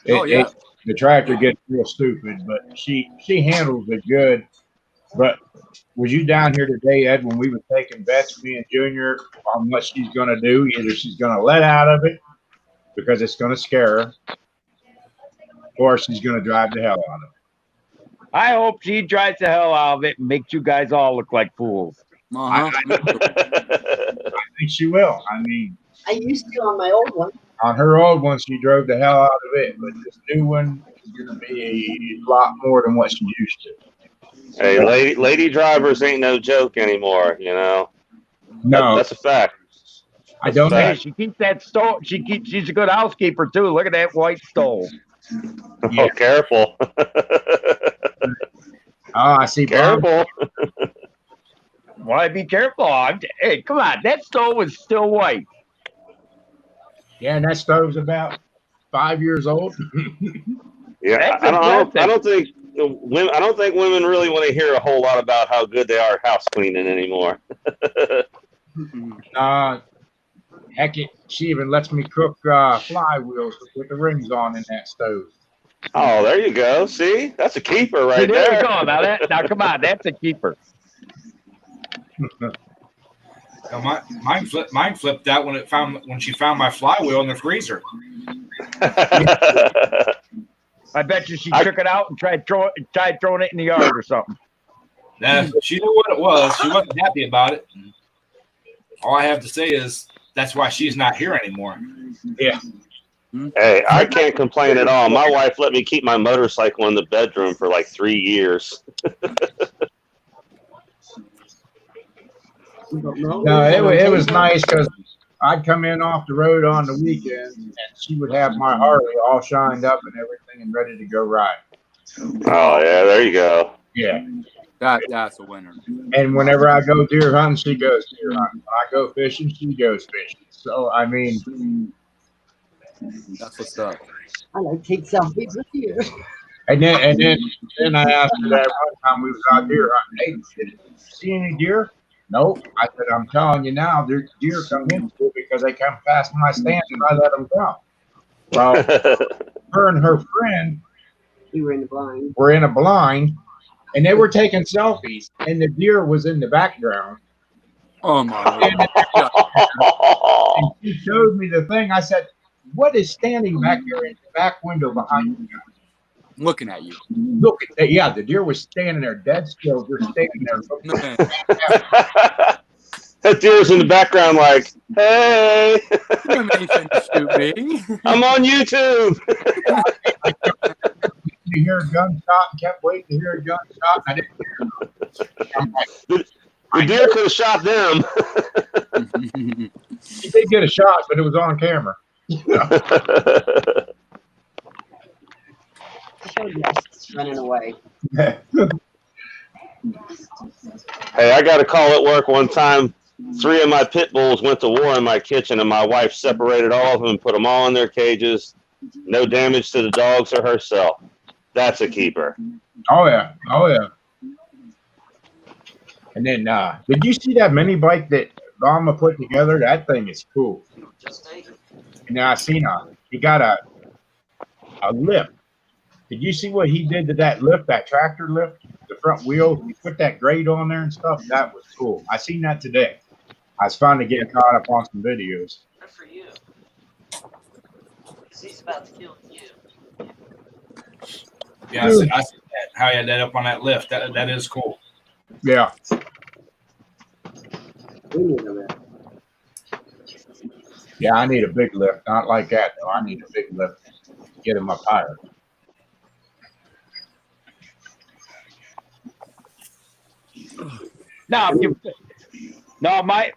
the tractor gets real stupid, but she handles it good. But was you down here today, Ed, when we were taking bets, me and Junior, on what she's going to do? Either she's going to let out of it because it's going to scare her, or she's going to drive the hell out of it. I hope she drives the hell out of it and makes you guys all look like fools. Uh-huh. I think she will. I mean, I used to on my old one. on her old one, she drove the hell out of it, but this new one is going to be a lot more than what she used to. Hey, lady drivers ain't no joke anymore. You know. No, That's a fact. I don't Hey, know. she keeps that stove. She's a good housekeeper too. Look at that white stove. Yeah. Oh, careful. Oh, I see. Bob. Careful. Why be careful? Hey, come on. That stove is still white. Yeah, and that stove's about 5 years old. Yeah, That's I don't impressive. think women. I don't think women really want to hear a whole lot about how good they are at house cleaning anymore. Heck, she even lets me cook flywheels with the rings on in that stove. Oh, there you go. See, that's a keeper See, right there there. you go. Now come on. That's a keeper. No, mine flipped out when she found my flywheel in the freezer. I bet you she took it out and tried throwing it in the yard or something. Nah, she knew what it was. She wasn't happy about it. All I have to say is that's why she's not here anymore. Yeah. Hey, I can't complain at all. My wife let me keep my motorcycle in the bedroom for like 3 years. No, it was nice because I'd come in off the road on the weekend and she would have my Harley all shined up and everything and ready to go ride. Oh yeah, there you go. Yeah. That's a winner. And whenever I go deer hunting, she goes deer hunting. When I go fishing, she goes fishing. So I mean, That's what's up. I like to take selfies with you. and then I asked her that one time we was out deer hunting. Hey, did you see any deer? Nope. I said, I'm telling you now, there's deer come into it because they come past my stand and I let them come. Well, her and her friend We were in the blind. were in a blind and they were taking selfies and the deer was in the background. Oh my God. And she showed me the thing. I said, what is standing back there in the back window behind you guys? Looking at you. Look at that. Yeah, the deer was standing there dead still, just standing there. Man. That deer's in the background like, hey, You didn't have anything to shoot me. I'm on YouTube. To hear a gunshot and kept waiting to hear a gunshot. And I didn't hear it. I'm like, The deer could have shot them. he did get a shot, but it was on camera. Showed us running away. Hey, I got a call at work one time. 3 of my pit bulls went to war in my kitchen, and my wife separated all of them and put them all in their cages. No damage to the dogs or herself. That's a keeper. Oh yeah, oh yeah. And then, did you see that mini bike that Obama put together? That thing is cool. And then I seen he got a lift. Did you see what he did to that lift, that tractor lift, the front wheel? He put that grate on there and stuff. That was cool. I seen that today. I was finally getting caught up on some videos. Good for you. He's about to kill you. Yeah, I see that. How he had that up on that lift. That is cool. Yeah. We need a lift. Yeah, I need a big lift. Not like that, though. I need a big lift to get him up higher.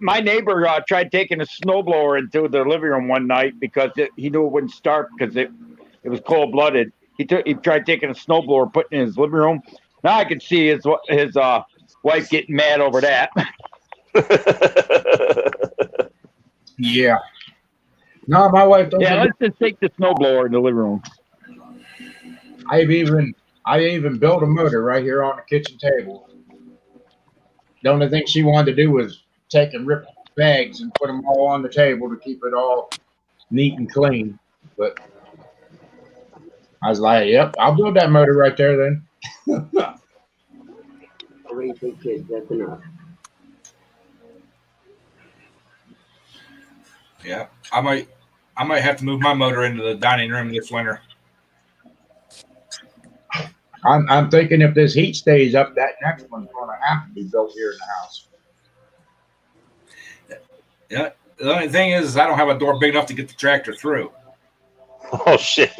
My neighbor tried taking a snowblower into the living room one night because he knew it wouldn't start because it was cold blooded. He tried taking a snowblower, putting it in his living room. Now I can see his wife getting mad over that. Yeah. No, my wife doesn't. Yeah, let's just take the snowblower in the living room. I even built a motor right here on the kitchen table. The only thing she wanted to do was take and rip bags and put them all on the table to keep it all neat and clean. But I was like, yep, I'll build that motor right there then. Already big kids, that's enough. Yeah, I might have to move my motor into the dining room this winter. I'm thinking if this heat stays up, that next one's going to have to be built here in the house. Yeah. The only thing is I don't have a door big enough to get the tractor through. Oh shit!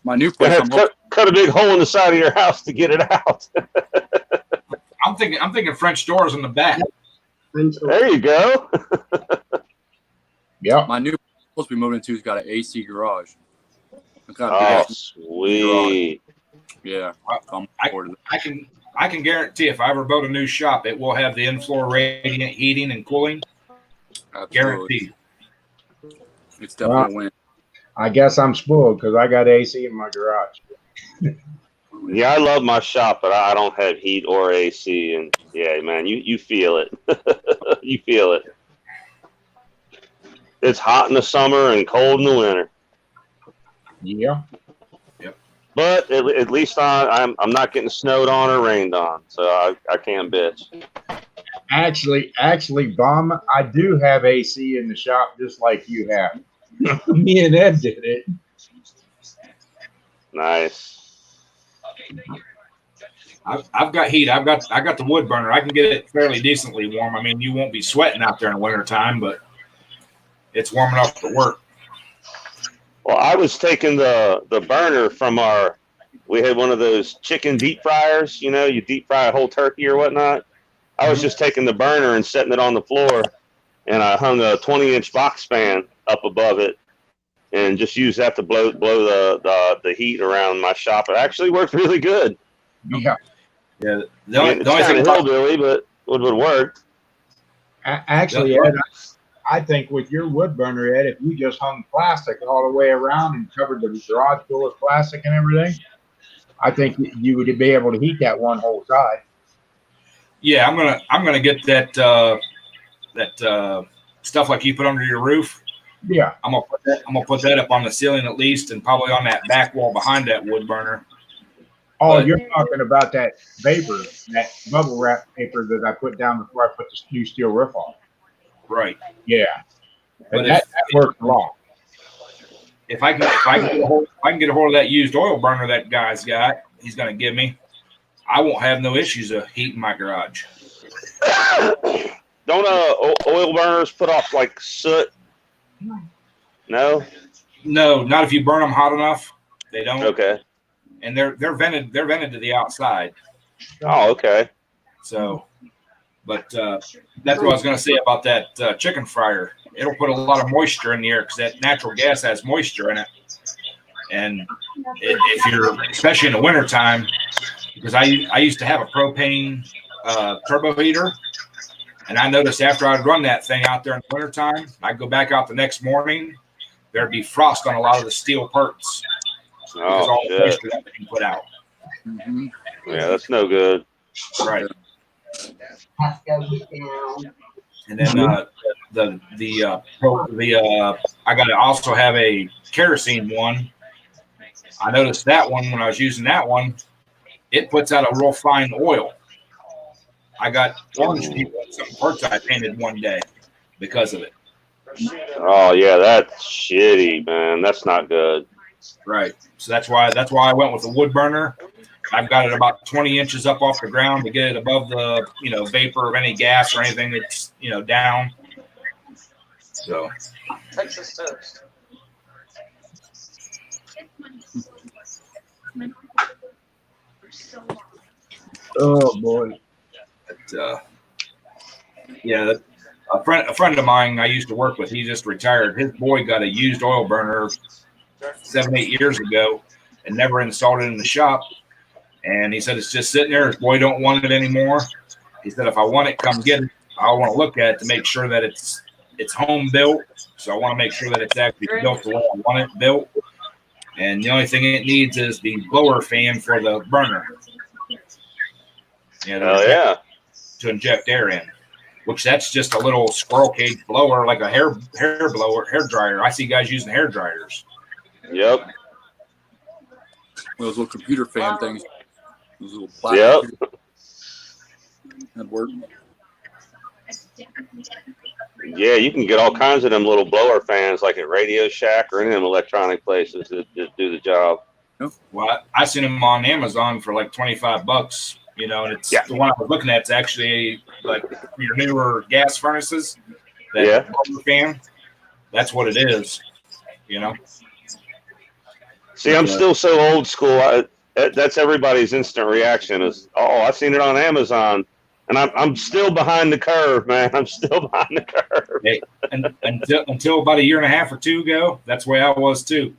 My new You place, have I'm to cut a big hole in the side of your house to get it out. I'm thinking French doors in the back. There you go. Yep. my new place supposed to be moving into has got an AC garage. It's got a big Oh, ass- sweet. yeah. So I'm I- forward to I can guarantee if I ever build a new shop, it will have the in-floor radiant heating and cooling. that. Absolutely. Guaranteed. It's definitely a win. I guess I'm spoiled because I got AC in my garage. Yeah, I love my shop, but I don't have heat or AC. And yeah, man, you feel it. You feel it. It's hot in the summer and cold in the winter. Yeah. But at least I'm not getting snowed on or rained on, so I can't bitch. Actually, Bomb, I do have AC in the shop just like you have. Me and Ed did it. Nice. I've got heat. I got the wood burner. I can get it fairly decently warm. I mean, you won't be sweating out there in the wintertime, but it's warm enough to work. Well, I was taking the burner from we had one of those chicken deep fryers, you deep fry a whole turkey or whatnot. I was just taking the burner and setting it on the floor, and I hung a 20-inch box fan up above it and just used that to blow the heat around my shop. It actually worked really good. Yeah. Yeah. It's kind of hillbilly, but it would work. Actually, Ed, I think with your wood burner, Ed, if you just hung plastic all the way around and covered the garage door with plastic and everything, I think you would be able to heat that one whole side. Yeah, I'm gonna get that stuff like you put under your roof. Yeah. I'm gonna put that up on the ceiling at least, and probably on that back wall behind that wood burner. Oh, But- you're talking about that paper, that bubble wrap paper that I put down before I put the new steel roof on. Right. Yeah. But And that works a lot. If I can get a hold of that used oil burner that guy's got, he's gonna give me, I won't have no issues of heating my garage. Don't oil burners put off like soot? No? No, not if you burn them hot enough. They don't. Okay. And they're vented to the outside. Oh, okay. So, but that's what I was going to say about that chicken fryer. It'll put a lot of moisture in the air because that natural gas has moisture in it. And if you're, especially in the wintertime, because I used to have a propane turbo heater, and I noticed after I'd run that thing out there in the wintertime, I'd go back out the next morning, there'd be frost on a lot of the steel parts because all the shit. moisture that being put out. Mm-hmm. Yeah, that's no good. Right. And then I got to also have a kerosene one. I noticed that one when I was using that one, it puts out a real fine oil. I got orange people in some parts I painted one day because of it. Oh yeah, that's shitty, man. That's not good. Right. So that's why I went with the wood burner. I've got it about 20 inches up off the ground to get it above the vapor of any gas or anything that's down. So Texas toast. Oh boy. But, yeah, a friend of mine I used to work with, he just retired. His boy got a used oil burner 7-8 years ago and never installed it in the shop. And he said it's just sitting there. His boy don't want it anymore. He said if I want it, come get it. I want to look at it to make sure that it's home built. So I want to make sure that it's actually built the way I want it built. And the only thing it needs is the blower fan for the burner. Oh yeah. To inject air in, which that's just a little squirrel cage blower, like a hair blower, hair dryer. I see guys using hair dryers. Yep. Those little computer fan things. Those little Yep. That work. Yeah, you can get all kinds of them little blower fans like at Radio Shack or any of them electronic places that just do the job. Well, I seen them on Amazon for like $25. You know, and it's the one I was looking at. It's actually like your newer gas furnaces. That fan. That's what it is. You know. See, I'm still so old school. That's everybody's instant reaction is, oh, I've seen it on Amazon, and I'm still behind the curve, man. I'm still behind the curve. Hey, and until about a year and a half or two ago, that's the way I was too.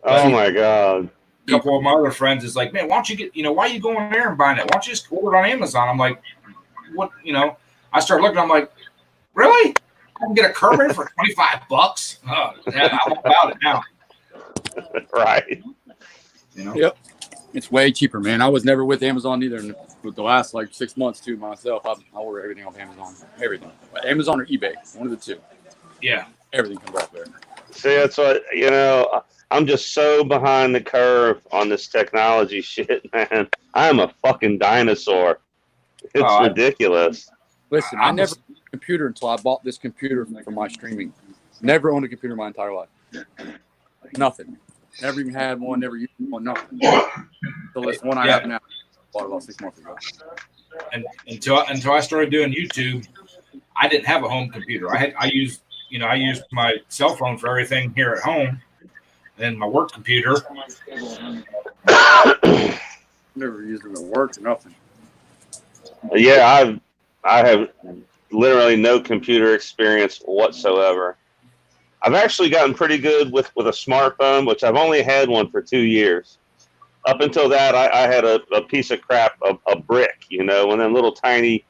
But, oh my God. A couple of my other friends is like, man, why don't you get, why are you going there and buying it? Why don't you just order it on Amazon? I'm like, what, I started looking, I'm like, really? I can get a Kerman for $25? Oh, yeah, I'm about it now. Right. Yep. It's way cheaper, man. I was never with Amazon either. And for the last like 6 months too myself, I order everything off Amazon. Everything. Amazon or eBay. One of the two. Yeah. Everything comes off there. See, that's what, I'm just so behind the curve on this technology shit, man. I'm a fucking dinosaur. It's ridiculous. Listen, I never owned a computer until I bought this computer for my streaming. Never owned a computer my entire life. Nothing. Never even had one, never used one, nothing. So this one I have now, bought about 6 months ago. And until I started doing YouTube, I didn't have a home computer. I used my cell phone for everything here at home, and my work computer. Never used it at work or nothing. Yeah, I have literally no computer experience whatsoever. I've actually gotten pretty good with a smartphone, which I've only had one for 2 years. Up until that, I had a piece of crap, a brick, and then little tiny,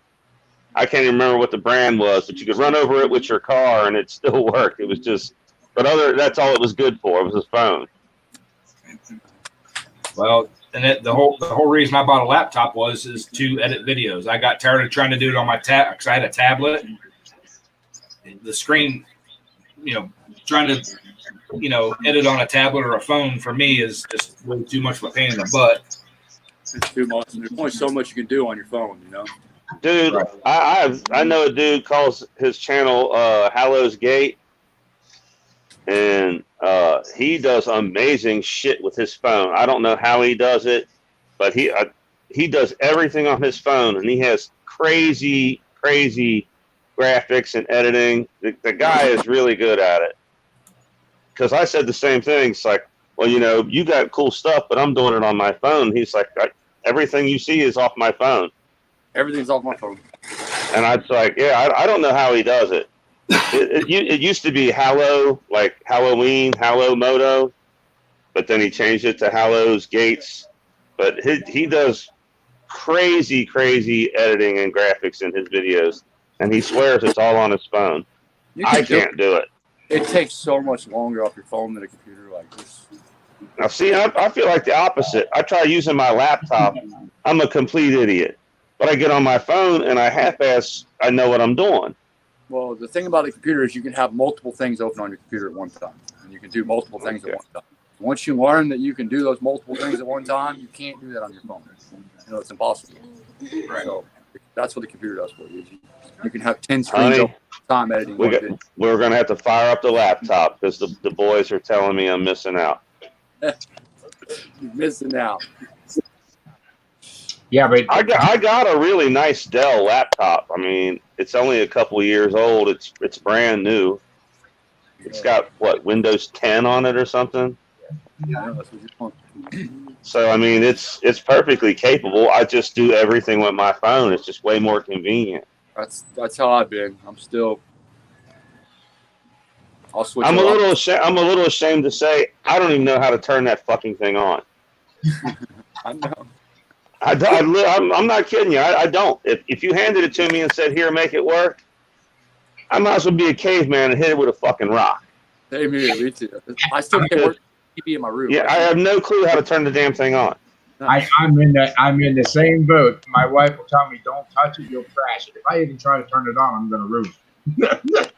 I can't even remember what the brand was, but you could run over it with your car and it still worked. It was just, that's all it was good for. It was a phone. Well, and the whole reason I bought a laptop is to edit videos. I got tired of trying to do it on my tab because I had a tablet. The screen, trying to, edit on a tablet or a phone for me is just way too much of a pain in the butt. It's too much. There's only so much you can do on your phone, Dude, right. I know a dude calls his channel Hallows Gate, and he does amazing shit with his phone. I don't know how he does it, but he does everything on his phone, and he has crazy graphics and editing. The guy is really good at it. Because I said the same thing. It's like, well, you got cool stuff, but I'm doing it on my phone. He's like, everything you see is off my phone. Everything's off my phone. And I was like, yeah, I don't know how he does it. It used to be Hallow, like Halloween, Hallow Moto, but then he changed it to Hallows Gates. But he does crazy editing and graphics in his videos, and he swears it's all on his phone. I can't do it. It takes so much longer off your phone than a computer like this. Now, see, I feel like the opposite. I try using my laptop. I'm a complete idiot. But I get on my phone, and I know what I'm doing. Well, the thing about a computer is you can have multiple things open on your computer at one time. And you can do multiple things at one time. Once you learn that you can do those multiple things at one time, you can't do that on your phone. It's impossible. Right. So that's what the computer does for you. You can have 10 screens open at time editing. We're going to have to fire up the laptop because the boys are telling me I'm missing out. You're missing out. Yeah, but I got a really nice Dell laptop. I mean, it's only a couple years old. It's brand new. It's got Windows 10 on it or something. Yeah, that's what you want. So I mean, it's perfectly capable. I just do everything with my phone. It's just way more convenient. That's how I've been. I'll switch. I'm a little ashamed to say I don't even know how to turn that fucking thing on. I know. I'm not kidding you. I don't. If you handed it to me and said, "Here, make it work," I might as well be a caveman and hit it with a fucking rock. Same here, me too. I still can't work TV in my room. Yeah, I have no clue how to turn the damn thing on. I'm in the same boat. My wife will tell me, "Don't touch it, you'll crash it." If I even try to turn it on, I'm going to ruin it.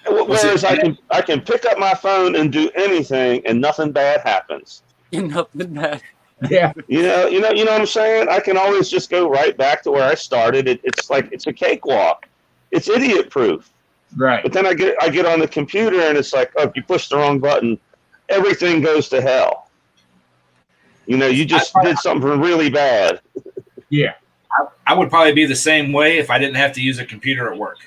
Whereas I can pick up my phone and do anything, and nothing bad happens. Nothing bad. Yeah. You know what I'm saying? I can always just go right back to where I started. It's a cakewalk. It's idiot proof. Right. But then I get on the computer and it's like, oh, if you push the wrong button, everything goes to hell. You know, you just did something really bad. Yeah. I would probably be the same way if I didn't have to use a computer at work.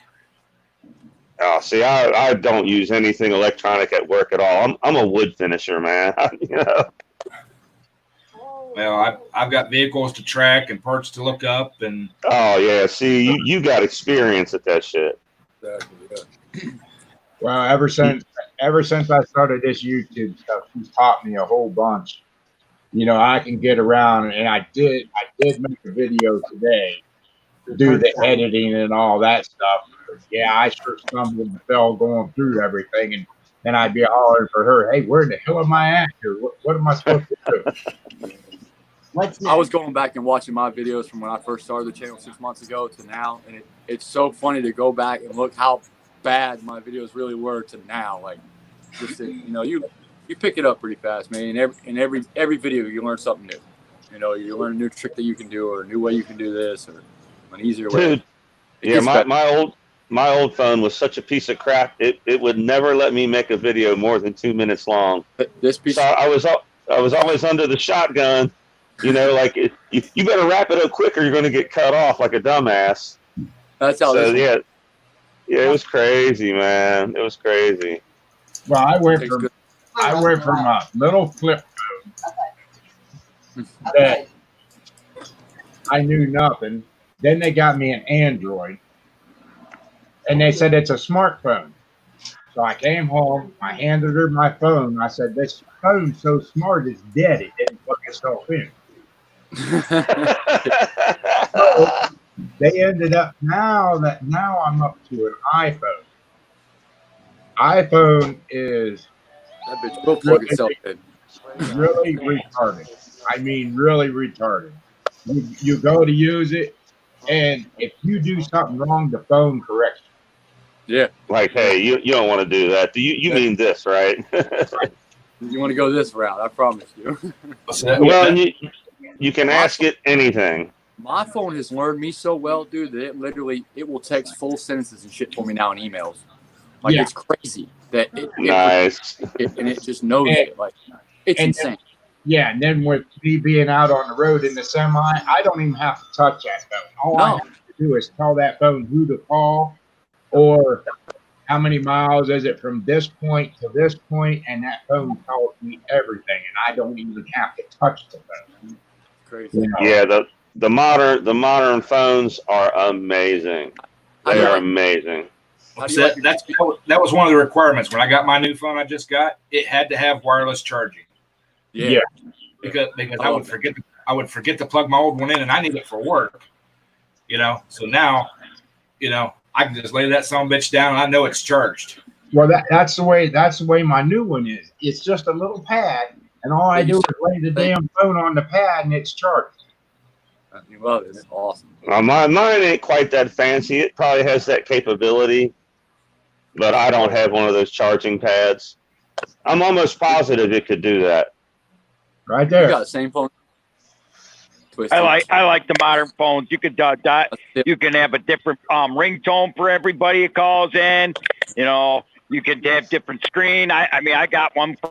Oh, see, I don't use anything electronic at work at all. I'm a wood finisher, man. You know. Well, I've got vehicles to track and parts to look up, and Oh yeah, see, you got experience at that shit. Exactly, yeah. Well, ever since I started this YouTube stuff, she's taught me a whole bunch. You know, I can get around, and I did make a video today to do the editing and all that stuff. But yeah, I sure stumbled and fell going through everything, and then I'd be hollering for her, "Hey, where the hell am I at here? What am I supposed to do?" I was going back and watching my videos from when I first started the channel 6 months ago to now, and it's so funny to go back and look how bad my videos really were to now. Like, just you know, you pick it up pretty fast, man. In every video, you learn something new. You know, you learn a new trick that you can do, or a new way you can do this, or an easier way. Dude, yeah, my old phone was such a piece of crap. It would never let me make a video more than 2 minutes long. This piece. So I was always under the shotgun. You know, like you better wrap it up quick, or you're going to get cut off like a dumbass. That's how. So yeah, it was crazy, man. It was crazy. Well, I went from a little flip phone that I knew nothing. Then they got me an Android, and they said it's a smartphone. So I came home, I handed her my phone. I said, "This phone's so smart, it's dead. It didn't plug itself in." So they ended up now I'm up to an iPhone. iPhone is that bitch will plug itself in. Really retarded. I mean, really retarded. You go to use it, and if you do something wrong, the phone corrects you. Yeah. Like, hey, you don't want to do that. You mean this, right? You want to go this route? I promise you. Well, and you can ask it anything. My phone has learned me so well, dude, that it will text full sentences and shit for me now in emails. Like, it's crazy that nice. And it just knows it. Like, it's insane. Yeah, and then with me being out on the road in the semi, I don't even have to touch that phone. All I have to do is tell that phone who to call, or how many miles is it from this point to this point, and that phone tells me everything, and I don't even have to touch the phone. Crazy. You know? Yeah, the modern phones are amazing. They are amazing. That was one of the requirements when I got my new phone. I just got it had to have wireless charging. Yeah. Because I would forget to plug my old one in, and I need it for work. You know, so now, you know, I can just lay that son of a bitch down and I know it's charged. Well, that's the way my new one is. It's just a little pad, and all I do is lay the damn phone on the pad and it's charged. Well, it's awesome. Mine ain't quite that fancy. It probably has that capability, but I don't have one of those charging pads. I'm almost positive it could do that. Right there. You got the same phone. I like the modern phones. You could you can have a different ringtone for everybody who calls in. You know, you can have different screen. I mean, I got one for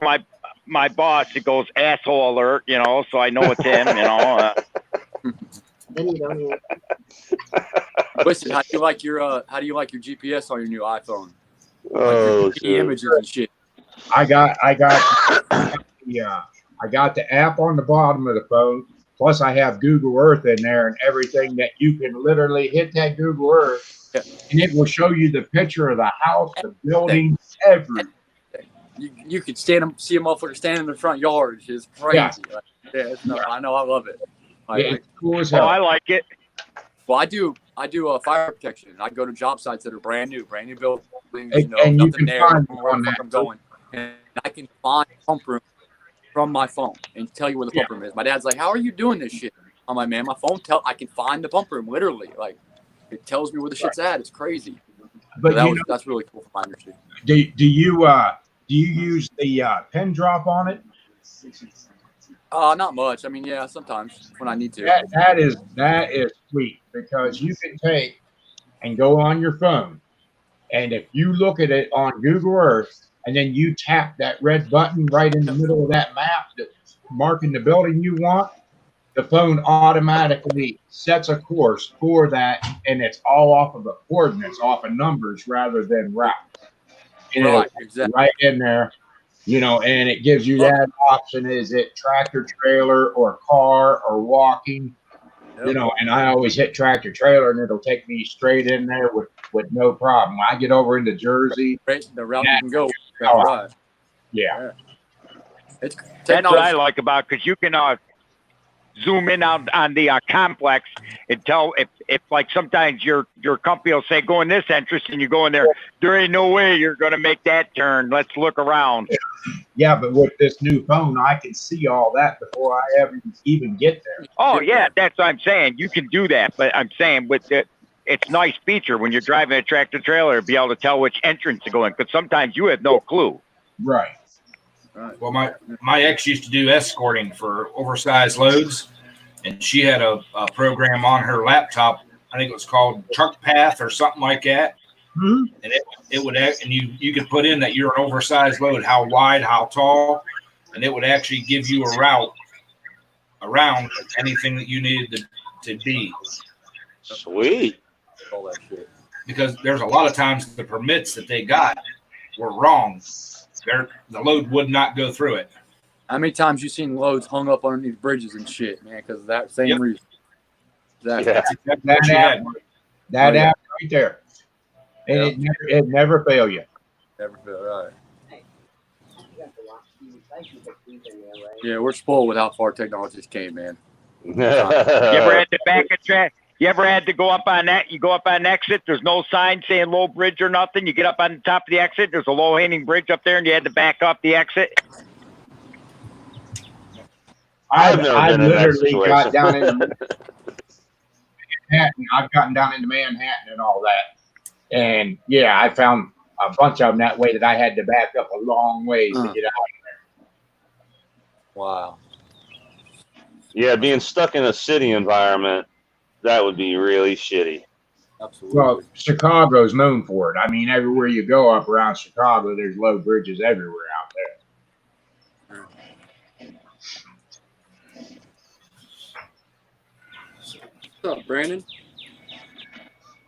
my boss. It goes asshole alert. You know, so I know it's him. You know. Listen, how do you like your GPS on your new iPhone? Oh, like your images and shit. I got the app on the bottom of the phone. Plus, I have Google Earth in there and everything that you can literally hit that Google Earth, and it will show you the picture of the house, the building, everything. You could see a motherfucker standing in the front yard. It's crazy. Yeah, I know. I love it. It's cool as hell. Oh, I like it. Well, I do fire protection. I go to job sites that are brand new buildings. And nothing you can there. find Where the fuck I'm going, and I can find pump room from my phone and tell you where the pump room is. My dad's like, "How are you doing this shit?" I'm like, "Man, my phone I can find the pump room literally. Like, it tells me where the shit's at. It's crazy." But so that's really cool for my industry. Do you use the pin drop on it? Not much. I mean, yeah, sometimes when I need to. That is sweet, because you can take and go on your phone, and if you look at it on Google Earth, and then you tap that red button right in the middle of that map marking the building you want, the phone automatically sets a course for that, and it's all off of the coordinates, off of numbers rather than route. And Right, it'll exactly. right in there, you know, and it gives you that option. Is it tractor trailer or car or walking? Yep. You know, and I always hit tractor trailer, and it'll take me straight in there with no problem. When I get over into Jersey, The route you can go. Oh, Right. yeah. It's That's what technology. I like about, because you can zoom in on the complex and tell if like sometimes your company will say go in this entrance and you go in there. There ain't no way you're gonna make that turn. Let's look around. Yeah, but with this new phone, I can see all that before I ever even get there. Oh yeah, that's what I'm saying. You can do that, but I'm saying with the it's a nice feature when you're driving a tractor trailer to be able to tell which entrance to go in, because sometimes you have no clue. Right. Well, my ex used to do escorting for oversized loads, and she had a program on her laptop. I think it was called Truck Path or something like that. Mm-hmm. And it would and you could put in that you're an oversized load, how wide, how tall, and it would actually give you a route around anything that you needed to be. Sweet. All that shit. Because there's a lot of times the permits that they got were wrong. The load would not go through it. How many times you seen loads hung up underneath bridges and shit, man? Because of that same Yep. reason. Exactly. Yeah. That's exactly That what she app, had. that Oh, yeah. app right there. And Yeah. it never fail you. Never feel right. You got the watch these recycling things in there, right? Yeah, we're spoiled with how far technologies came, man. You ever had to back a track? You ever had to go up on that? You go up on an exit. There's no sign saying low bridge or nothing. You get up on the top of the exit. There's a low hanging bridge up there, and you had to back up the exit. I've never been in that literally got situation. down into Manhattan. I've gotten down into Manhattan and all that. And yeah, I found a bunch of them that way that I had to back up a long ways to get out. Wow. Yeah, being stuck in a city environment, that would be really shitty. Absolutely. Well, Chicago's known for it. I mean, everywhere you go up around Chicago, there's low bridges everywhere out there. What's up, Brandon?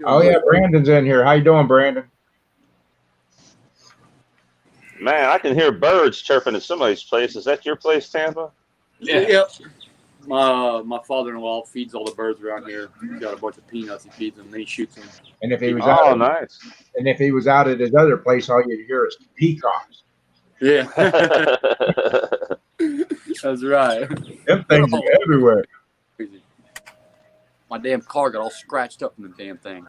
Oh yeah, Brandon's in here. How you doing, Brandon? Man, I can hear birds chirping at somebody's place. Is that your place, Tampa? Yeah. Yep. My father-in-law feeds all the birds around here. He's got a bunch of peanuts he feeds them, and then he shoots them. And if he was Oh, out, nice. and if he was out at his other place, all you'd hear is peacocks. Yeah. That's right. Them things are everywhere. Crazy. My damn car got all scratched up from the damn thing.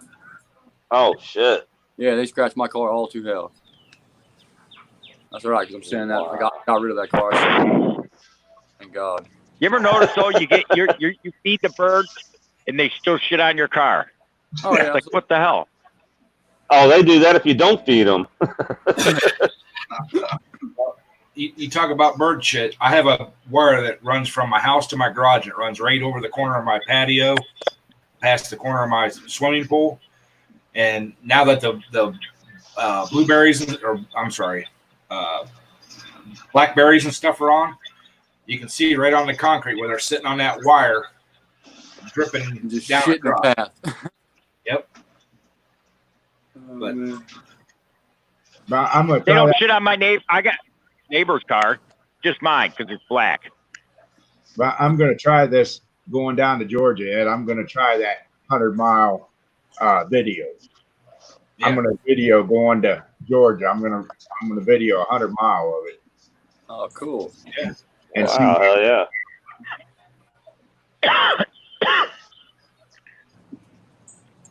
Oh, shit. Yeah, they scratched my car all to hell. That's all right, because I'm saying that I got rid of that car. Thank God. You ever notice though? You get you feed the birds, and they still shit on your car. Oh yeah. It's like, what the hell? Oh, they do that if you don't feed them. You talk about bird shit. I have a wire that runs from my house to my garage, and it runs right over the corner of my patio, past the corner of my swimming pool. And now that the blueberries, or I'm sorry, blackberries and stuff are on, you can see right on the concrete where they're sitting on that wire, dripping Just down shit in the across. path. Yep. But But I'm gonna They tell don't that, shit on my neighbor. I got neighbor's car, just mine because it's black. but I'm gonna try this going down to Georgia, Ed. I'm gonna try that 100-mile video. Yeah. I'm gonna video going to Georgia. I'm gonna video 100 mile of it oh, cool. and see. Wow, hell yeah.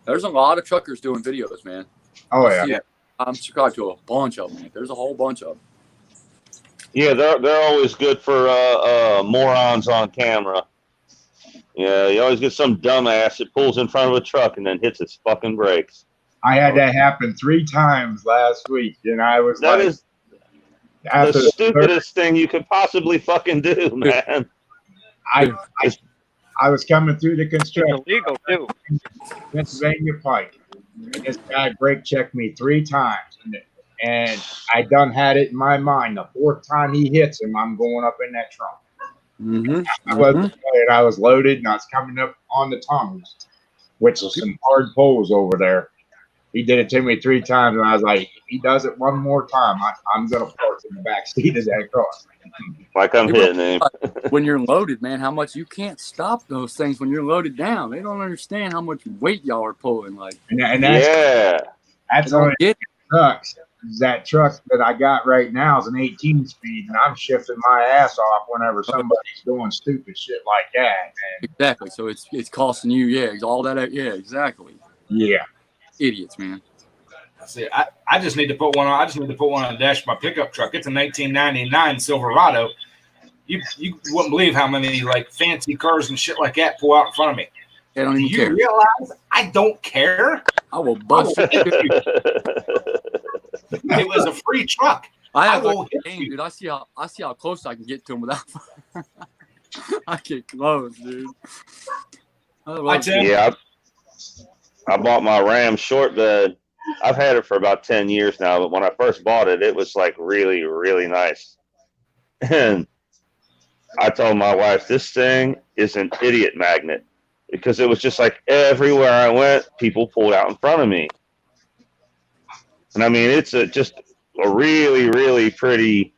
There's a lot of truckers doing videos, man. Oh yeah. Yeah. I'm subscribed to a bunch of them. There's a whole bunch of them. Yeah, they're always good for morons on camera. Yeah, you always get some dumbass that pulls in front of a truck and then hits its fucking brakes. I had that happen 3 times last week, and I was That like, is after the the third, stupidest thing you could possibly fucking do, man. I was coming through the It's construction illegal too. Pennsylvania Pike, and this guy brake checked me 3 times, and I done had it in my mind. The 4th time he hits him, I'm going up in that trunk. I was loaded and I was coming up on the tunnels, which is some hard pulls over there. He did it to me 3 times, and I was like, if he does it one more time, I'm going to park in the back seat of that car. Like I'm hitting him. When you're loaded, man, how much you can't stop those things when you're loaded down. They don't understand how much weight y'all are pulling. Like, and that's don't only get sucks. That truck that I got right now is an 18 speed, and I'm shifting my ass off whenever somebody's doing stupid shit like that. Man. Exactly. So it's costing you, all that. Yeah, exactly. Yeah. Idiots, man. See, I just need to put one on. I just need to put one on the dash of my pickup truck. It's a 1999 Silverado. You wouldn't believe how many like fancy cars and shit like that pull out in front of me. They don't even care. You realize I don't care? I will bust you. It was a free truck. I will hit you, dude. I see how close I can get to him without. I get close, dude. Yeah, I bought my Ram short bed. I've had it for about 10 years now, but when I first bought it, it was like really, really nice. And I told my wife, this thing is an idiot magnet, because it was just like everywhere I went, people pulled out in front of me. And I mean, it's just a really, really pretty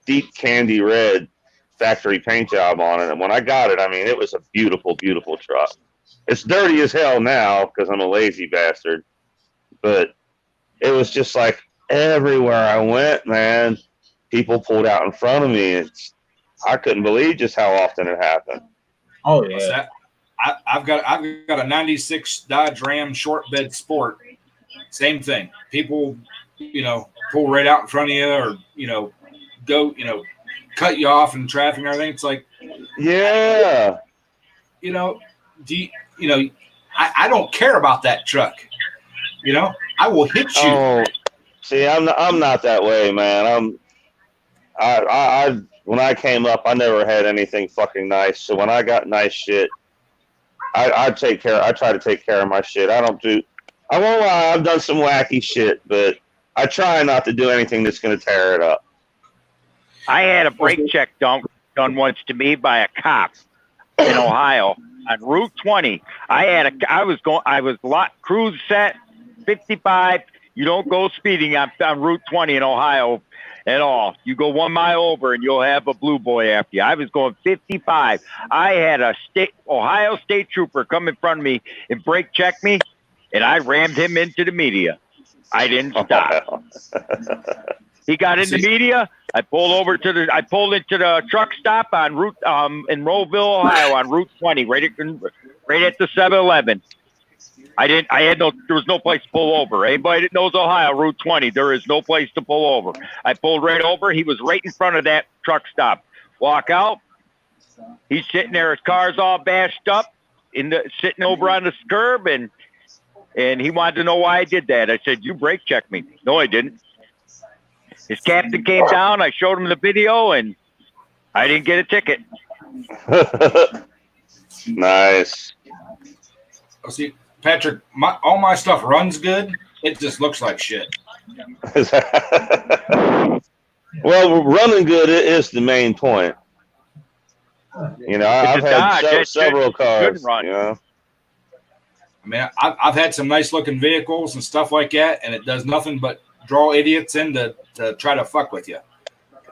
deep candy red factory paint job on it. And when I got it, I mean, it was a beautiful, beautiful truck. It's dirty as hell now because I'm a lazy bastard. But it was just like everywhere I went, man, people pulled out in front of me. I couldn't believe just how often it happened. Oh, yeah. I've got a 96 Dodge Ram short bed Sport. Same thing. People, pull right out in front of you, or, go, cut you off in traffic and everything. It's like, yeah, I don't care about that truck. I will hit you. Oh, see, I'm not that way, man. When I came up, I never had anything fucking nice. So when I got nice shit, I take care. I try to take care of my shit. I won't lie. I've done some wacky shit, but I try not to do anything that's going to tear it up. I had a brake check done once to me by a cop in Ohio on Route 20. I was cruise set 55. You don't go speeding on Route 20 in Ohio at all. You go 1 mile over and you'll have a blue boy after you. I was going 55. I had a Ohio State trooper come in front of me and brake check me, and I rammed him into the media. I didn't stop. He got in the media. I pulled into the truck stop on Route in Rowville, Ohio, on Route 20, right at the 7-Eleven. There was no place to pull over. Anybody that knows Ohio, Route 20, there is no place to pull over. I pulled right over. He was right in front of that truck stop. Walk out. He's sitting there. His car's all bashed up, sitting over on the curb, and he wanted to know why I did that. I said, "You brake checked me." No, I didn't. His captain came down. I showed him the video, and I didn't get a ticket. Nice. See, Patrick, all my stuff runs good. It just looks like shit. Well, running good is the main point. I've had several cars. I mean, I've had some nice looking vehicles and stuff like that, and it does nothing but draw idiots in to try to fuck with you.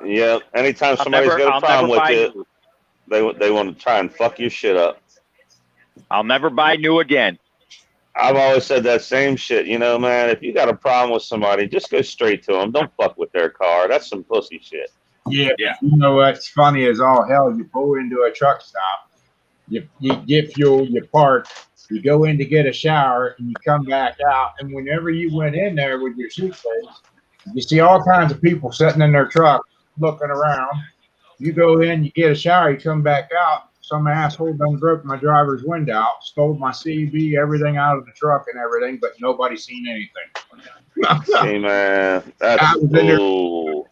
Yeah, anytime somebody's got a problem with it, they want to try and fuck your shit up. I'll never buy new again. I've always said that same shit. Man, if you got a problem with somebody, just go straight to them. Don't fuck with their car. That's some pussy shit. Yeah. You know what's funny as all hell? You pull into a truck stop, you get fuel, you park, you go in to get a shower, and you come back out. And whenever you went in there with your suitcase, you see all kinds of people sitting in their truck looking around. You go in, you get a shower, you come back out. Some asshole done broke my driver's window out, stole my CB, everything out of the truck and everything, but nobody seen anything. Hey, man, that's cool.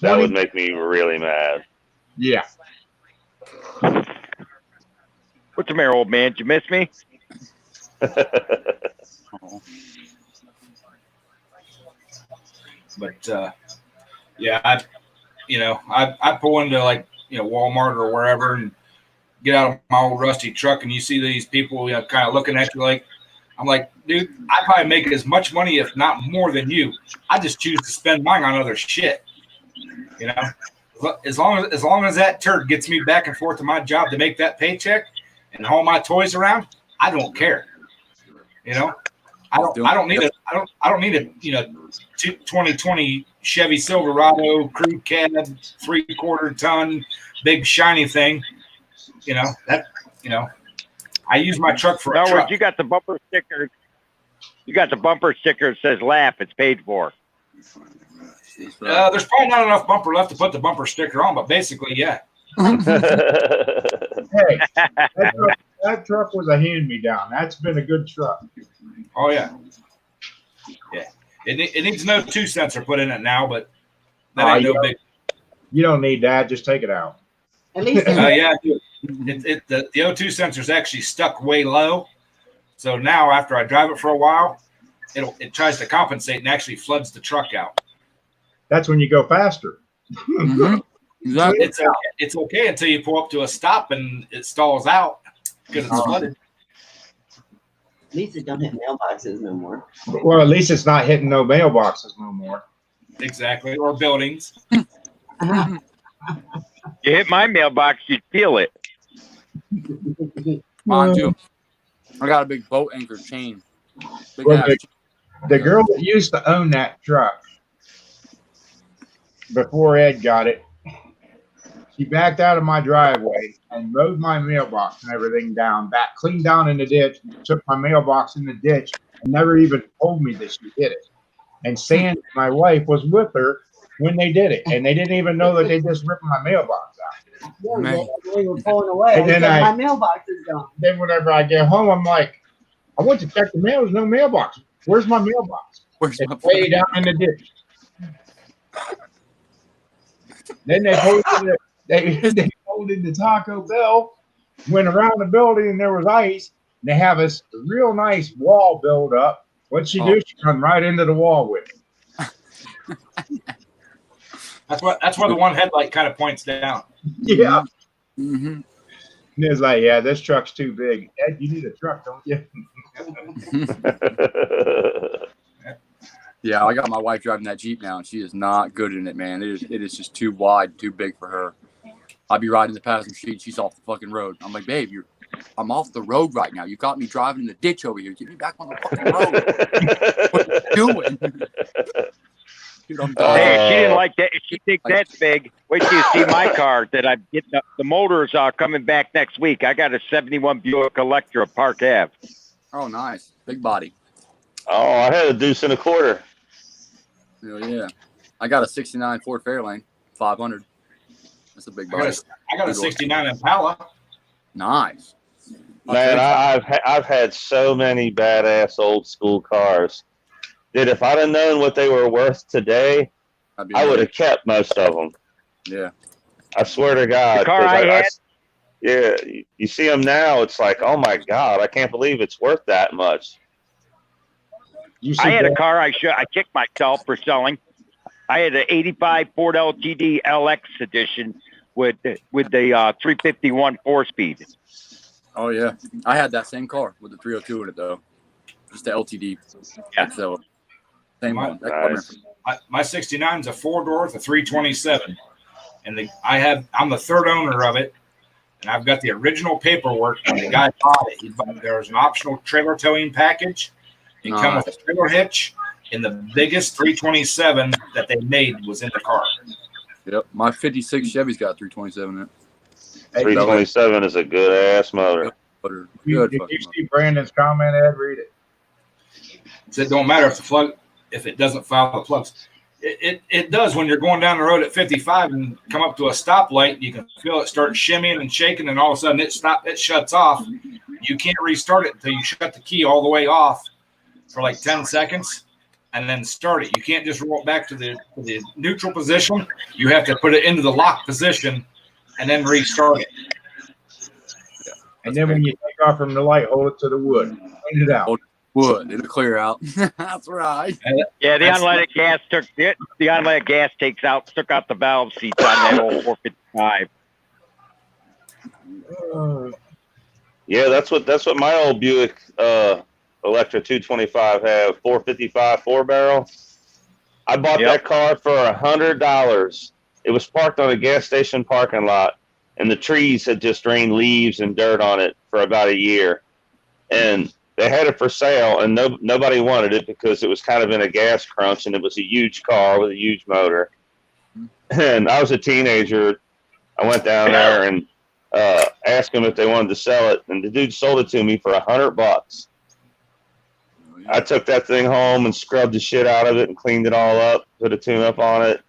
That would make me really mad. Yeah. What's the matter, old man? Did you miss me? But yeah, I pull into like Walmart or wherever, and get out of my old rusty truck, and you see these people, kind of looking at you like, I'm like, dude, I probably make as much money, if not more than you. I just choose to spend mine on other shit. As long as that turd gets me back and forth to my job to make that paycheck and haul my toys around, I don't care. I don't need a 2020 Chevy Silverado crew cab 3/4 ton big shiny thing. I use my truck for a truck. You got the bumper sticker. You got the bumper sticker that says "Laugh." It's paid for. There's probably not enough bumper left to put the bumper sticker on, but basically, yeah. Hey, that truck was a hand-me-down. That's been a good truck. Oh yeah, yeah. It needs no 2 sensor put in it now, but that ain't no big. You don't need that. Just take it out. At least Yeah, the O2 sensor's actually stuck way low, so now after I drive it for a while, it tries to compensate and actually floods the truck out. That's when you go faster. Exactly. It's okay until you pull up to a stop and it stalls out because it's flooded. At least it don't hit mailboxes no more. Well, at least it's not hitting no mailboxes no more. Exactly, or buildings. You hit my mailbox, you'd feel it. Mine too. I got a big boat anchor chain. Big Well, ass. the girl that used to own that truck before Ed got it, she backed out of my driveway and rode my mailbox and everything down, clean down in the ditch, took my mailbox in the ditch, and never even told me that she did it. And Sandy, my wife, was with her when they did it, and they didn't even know that they just ripped my mailbox out. Yeah, Man. we were pulling away. And then my mailbox is gone. Then whenever I get home, I'm like, I went to check the mail. There's no mailbox. Where's my mailbox? Where's my It's way down in the ditch. Then they pulled into Taco Bell, went around the building, and there was ice. They have this real nice wall built up. What'd she do? She come right into the wall with it. That's where the one headlight kind of points down. Yeah. Mm-hmm. And it's like, yeah, this truck's too big. Ed, you need a truck, don't you? Yeah, I got my wife driving that Jeep now, and she is not good in it, man. It is just too wide, too big for her. I'd be riding the passenger seat, she's off the fucking road. I'm like, babe, I'm off the road right now. You got me driving in the ditch over here. Get me back on the fucking road. What are you doing? Dude, I'm dying. Hey, she didn't like that. If she thinks that's big, wait till you see my car that I'm getting. The motors are coming back next week. I got a 71 Buick Electra Park Ave. Oh, nice. Big body. Oh, I had a deuce and a quarter. Hell yeah. I got a 69 Ford Fairlane, 500. That's a big I body. got a 69 Impala. Nice. Man, I've had so many badass old school cars. Dude, if I'd have known what they were worth today, I would have kept most of them. Yeah. I swear to God. The car I had. Yeah, you see them now, it's like, oh my God, I can't believe it's worth that much. I had a car I kicked myself for selling. I had an 85 Ford LTD LX edition with the 351 4-speed. Oh, yeah. I had that same car with the 302 in it, though. Just the LTD. Yeah. So, same one. Nice. My 69 is a 4-door with a 327, and I'm the third owner of it, and I've got the original paperwork. And the guy bought it. There was an optional trailer towing package. It come with a trailer hitch, and the biggest 327 that they made was in the car. Yep. My 56 Chevy's got 327 in it. 327 is a good ass motor. Good Did you see Brandon's comment, Ed? Read it. It said, don't matter if it doesn't follow the plugs. It does when you're going down the road at 55 and come up to a stoplight. You can feel it start shimmying and shaking, and all of a sudden it shuts off. You can't restart it until you shut the key all the way off for like 10 seconds and then start it. You can't just roll it back to the neutral position. You have to put it into the lock position and then restart it. Yeah, and then when you take off from the light, hold it to the wood. Clean it out. Wood. It'll clear out. That's right. Yeah, the unleaded gas took out the valve seats on that old 455. Yeah, that's what my old Buick Electra 225 had, 455 4-barrel. I bought that car for $100. It was parked on a gas station parking lot, and the trees had just rained leaves and dirt on it for about a year. And they had it for sale, and nobody wanted it because it was kind of in a gas crunch, and it was a huge car with a huge motor. And I was a teenager. I went down there and asked them if they wanted to sell it, and the dude sold it to me for $100. I took that thing home and scrubbed the shit out of it and cleaned it all up, put a tune-up on it.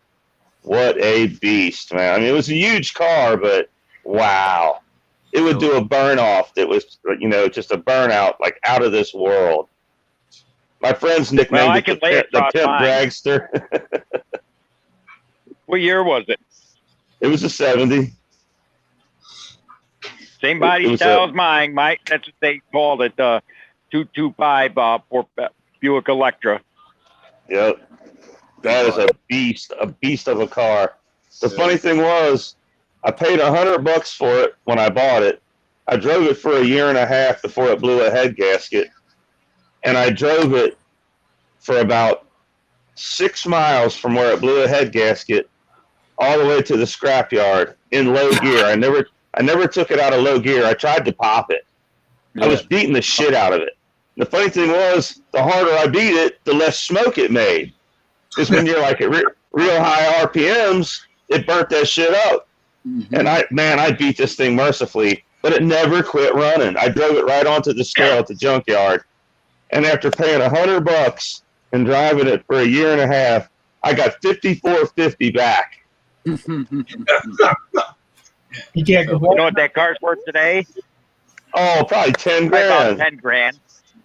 What a beast, man. I mean, it was a huge car, but wow. It would do a burn-off that was, just a burnout, like out of this world. My friends nicknamed it the Pimp Dragster. What year was it? It was a 70. Same body style as mine, Mike. That's what they called it. 225 for Buick Electra. Yep. That is a beast of a car. The funny thing was, I paid $100 for it when I bought it. I drove it for a year and a half before it blew a head gasket. And I drove it for about 6 miles from where it blew a head gasket all the way to the scrapyard in low gear. I never took it out of low gear. I tried to pop it. I was beating the shit out of it. The funny thing was, the harder I beat it, the less smoke it made. Because when you're like at real high RPMs, it burnt that shit up. Mm-hmm. And I beat this thing mercifully, but it never quit running. I drove it right onto the scale at the junkyard. And after paying $100 and driving it for a year and a half, I got $54.50 back. You can't You know what that car's worth today? Oh, probably 10 grand. About 10 grand.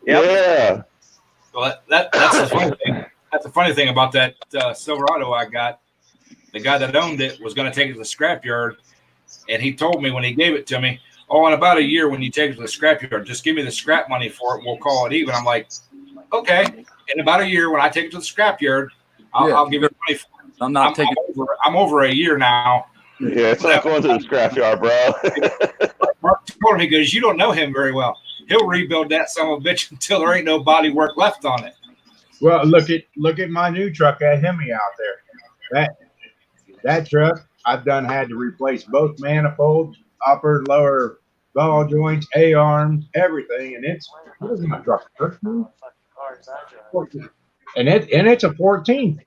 Yep. Yeah. Well, that's the funny thing. That's the funny thing about that Silverado I got. The guy that owned it was going to take it to the scrapyard, and he told me when he gave it to me, in about a year when you take it to the scrapyard, just give me the scrap money for it. We'll call it even. I'm like, okay. In about a year when I take it to the scrapyard, I'll give it money for it. I'm over a year now. Yeah, it's not going to the scrapyard, bro. Mark told me, he goes, you don't know him very well. He'll rebuild that son of a bitch until there ain't no body work left on it. Well, look at my new truck, that Hemi out there. That truck, I've had to replace both manifolds, upper and lower ball joints, A-arms, everything, and what is my truck? 13? 14. And it's a 14.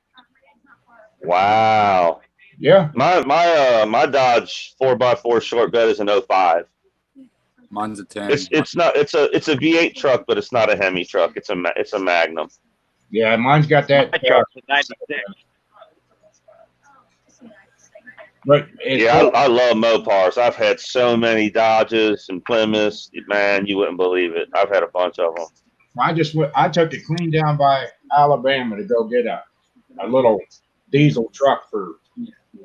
Wow. Yeah. My Dodge 4x4 short bed is an 05. Mine's a 10. It's a V8 truck, but it's not a Hemi truck. It's a Magnum. Yeah, mine's got that. My truck's a 96. But I love Mopars. I've had so many Dodges and Plymouths. Man, you wouldn't believe it. I've had a bunch of them. I took it clean down by Alabama to go get a little diesel truck for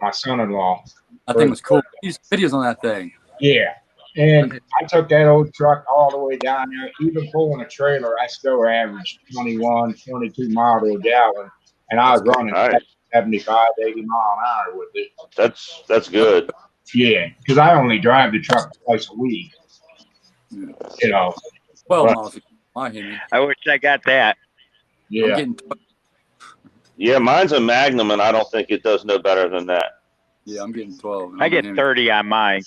my son-in-law. I think it was cool. These videos on that thing. Yeah. And I took that old truck all the way down there. Even pulling a trailer, I still averaged 21, 22 miles to a gallon. And I was running 75, 80 mile an hour with it. That's good. Yeah, because I only drive the truck twice a week. You know. Well, I wish I got that. Yeah. Yeah, mine's a Magnum, and I don't think it does no better than that. Yeah, I'm getting 12. I get 30 on mine.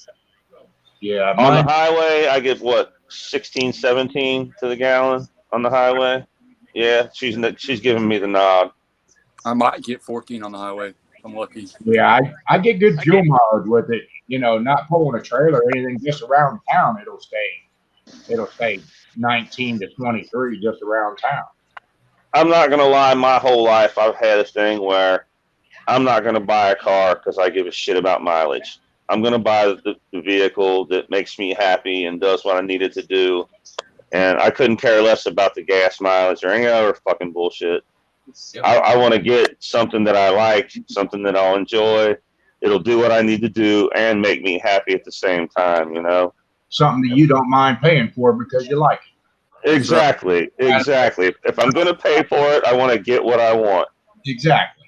Yeah. On the highway, I get 16, 17 to the gallon on the highway. Yeah, she's giving me the nod. I might get 14 on the highway. I'm lucky. Yeah, I get good fuel mileage with it. You know, not pulling a trailer or anything, just around town. It'll stay 19 to 23 just around town. I'm not gonna lie. My whole life, I've had a thing where I'm not gonna buy a car because I give a shit about mileage. I'm going to buy the vehicle that makes me happy and does what I need it to do. And I couldn't care less about the gas mileage or any other fucking bullshit. I want to get something that I like, something that I'll enjoy. It'll do what I need to do and make me happy at the same time, you know? Something that you don't mind paying for because you like it. Exactly. If I'm going to pay for it, I want to get what I want. Exactly.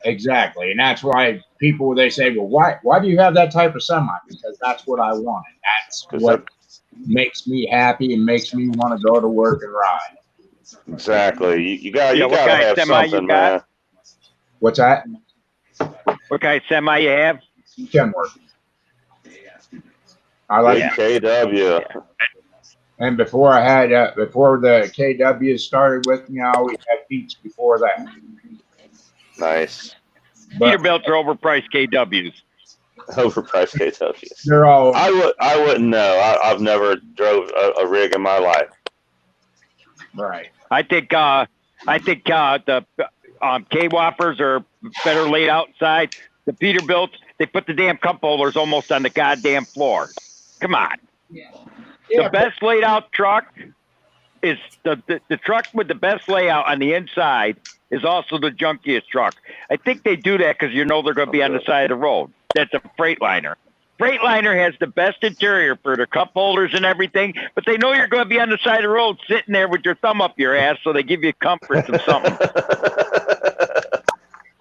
Exactly, and that's why people they say, "Well, why do you have that type of semi?" Because that's what I wanted. That's 'Cause what makes me happy and makes me want to go to work and ride. exactly. You got Yeah, you what got to kind of have semi you something, got? man. What's that? What kind of semi you have? Kenworth. I like, Yeah. KW. and before I had before the KW started with me, I always had Pete's before that. Nice. Peter But belts are overpriced KWs. Overpriced KWs. they're all I wouldn't know. I've never drove a rig in my life. right. I think the K Whoppers are better laid outside. The Peterbilts, they put the damn cup holders almost on the goddamn floor. Come on. Yeah, The best laid out truck is the truck with the best layout on the inside is also the junkiest truck. I think they do that because you know they're going to be on the side of the road. That's a Freightliner. Freightliner has the best interior for their cup holders and everything, but they know you're going to be on the side of the road sitting there with your thumb up your ass, so they give you comfort and something.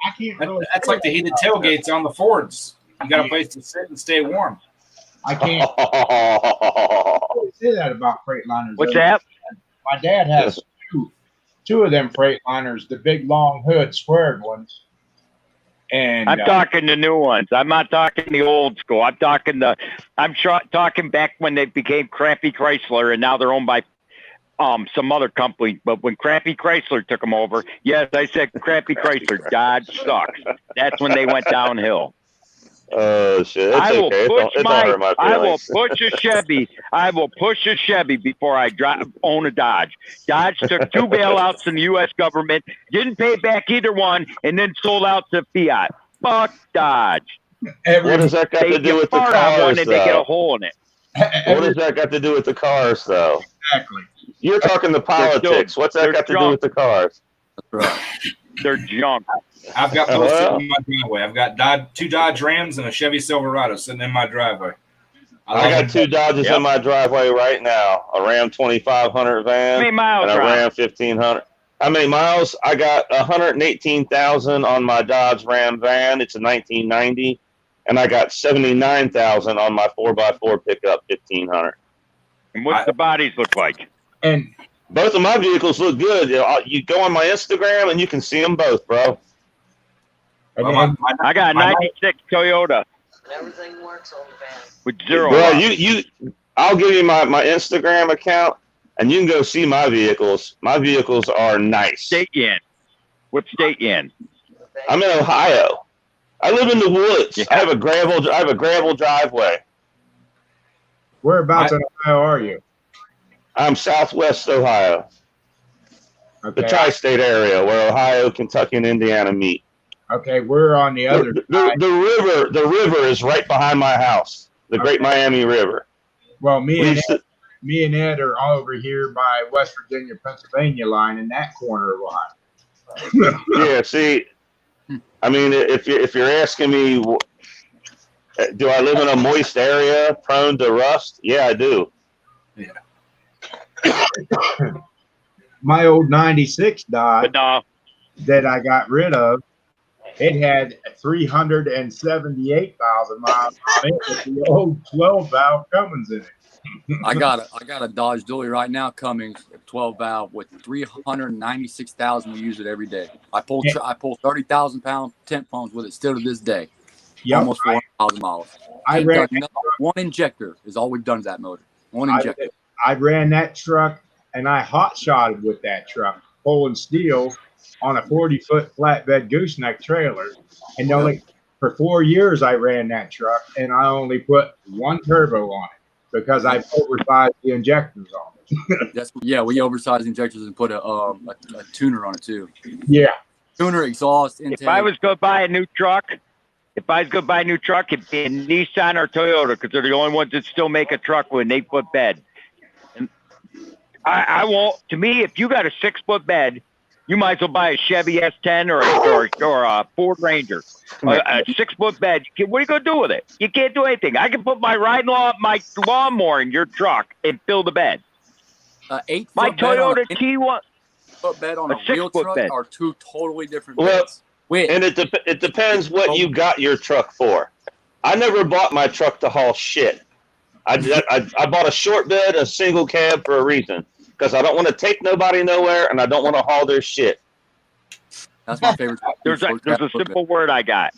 I can't really That's like the heated tailgates on the Fords. You got a place to sit and stay warm. I can't really say that about Freightliners. What's though. that? My dad has two of them Freightliners, the big long hood squared ones. And I'm talking the new ones. I'm not talking the old school. I'm talking talking back when they became Crappy Chrysler, and now they're owned by some other company. But when Crappy Chrysler took them over, yes, I said Crappy Chrysler. Dodge sucks. That's when they went downhill. Oh shit! It's I will okay. push It don't hurt my I will feelings. push a Chevy. I will push a Chevy before I own a Dodge. Dodge took 2 bailouts in the U.S. government, didn't pay back either one, and then sold out to Fiat. Fuck Dodge. What does that got to do with the fart on one cars, and they get a though? hole in it. What does that got to do with the cars, though? Exactly. You're talking the politics. What's that got to do with the cars? They're junk. I've got both sitting in my driveway. I've got 2 Dodge Rams and a Chevy Silverado sitting in my driveway. I got 2 Dodges in my driveway right now. A Ram 2500 van How many miles and a are on Ram it? 1500. How many miles? I got 118,000 on my Dodge Ram van. It's a 1990. And I got 79,000 on my 4x4 pickup 1500. And what's the bodies look like? And both of my vehicles look good. You go on my Instagram and you can see them both, bro. I got a 96 Toyota. Everything works on the van. With 0 Bro, miles. I'll give you my Instagram account and you can go see my vehicles. My vehicles are nice. State you in? What state you in? I'm in Ohio. I live in the woods. Yeah. I have a gravel driveway. whereabouts in Ohio are you? I'm Southwest Ohio, Okay. the tri-state area where Ohio, Kentucky, and Indiana meet. Okay, we're on the other side. The river is right behind my house. The Great Miami River. Well, We me and used to- Ed are all over here by West Virginia, Pennsylvania line in that corner of Ohio. yeah. See, I mean, if you're asking me, do I live in a moist area prone to rust? Yeah, I do. My old 96 Dodge But no, that I got rid of, it had 378,000 miles on it with the old 12 valve Cummins in it. I got a Dodge Dually right now, Cummins 12 valve with 396,000. We use it every day. I pull 30,000 pound tent pumps with it still to this day. Yep, Almost 400,000 miles. I Ain't ran done nothing. One injector is all we've done to that motor. One I, injector. I ran that truck and I hot shotted with that truck, pulling steel on a 40-foot flatbed gooseneck trailer. And only for 4 years I ran that truck and I only put 1 turbo on it because I oversized the injectors on it. We oversized injectors and put a tuner on it too. Yeah. Tuner, exhaust, intake. if I was going to buy a new truck, it'd be a Nissan or Toyota because they're the only ones that still make a truck with an 8-foot bed. And I won't. To me, if you got a 6-foot bed, you might as well buy a Chevy S10 or a Ford Ranger. A 6-foot bed. What are you going to do with it? You can't do anything. I can put my my lawnmower in your truck and fill the bed. 8-foot My bed on Toyota a T1. foot bed on A a wheel 6-foot truck bed. are 2 totally different Well, beds. Wait, And it depends what you got your truck for. I never bought my truck to haul shit. I bought a short bed, a single cab for a reason. Because I don't want to take nobody nowhere, and I don't want to haul their shit. that's my favorite. There's a simple word I got.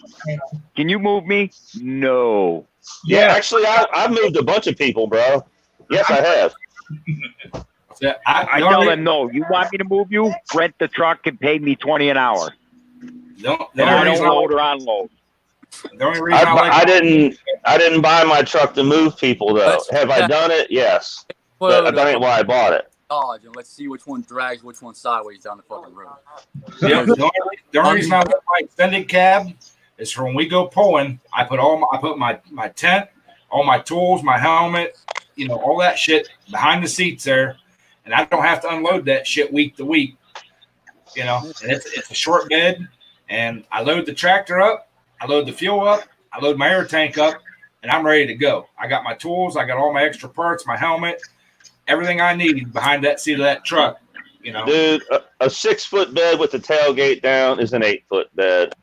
Can you move me? No. Yeah, actually, I've moved a bunch of people, bro. Yes, I have. Yeah, I tell them no. You want me to move you? Rent the truck and pay me $20 an hour. The And I only don't reason load or unload. the only reason I like I didn't buy my truck to move people, though. Have I done it? Yes. But that ain't why I bought it. Dodge and let's see which one drags which one sideways down the fucking road. the only reason I like my extended cab is for when we go pulling. I put my tent, all my tools, my helmet, all that shit behind the seats there, and I don't have to unload that shit week to week. And it's a short bed, and I load the tractor up, I load the fuel up, I load my air tank up, and I'm ready to go. I got my tools, I got all my extra parts, my helmet, everything I need behind that seat of that truck. Dude, a 6-foot bed with the tailgate down is an 8-foot bed.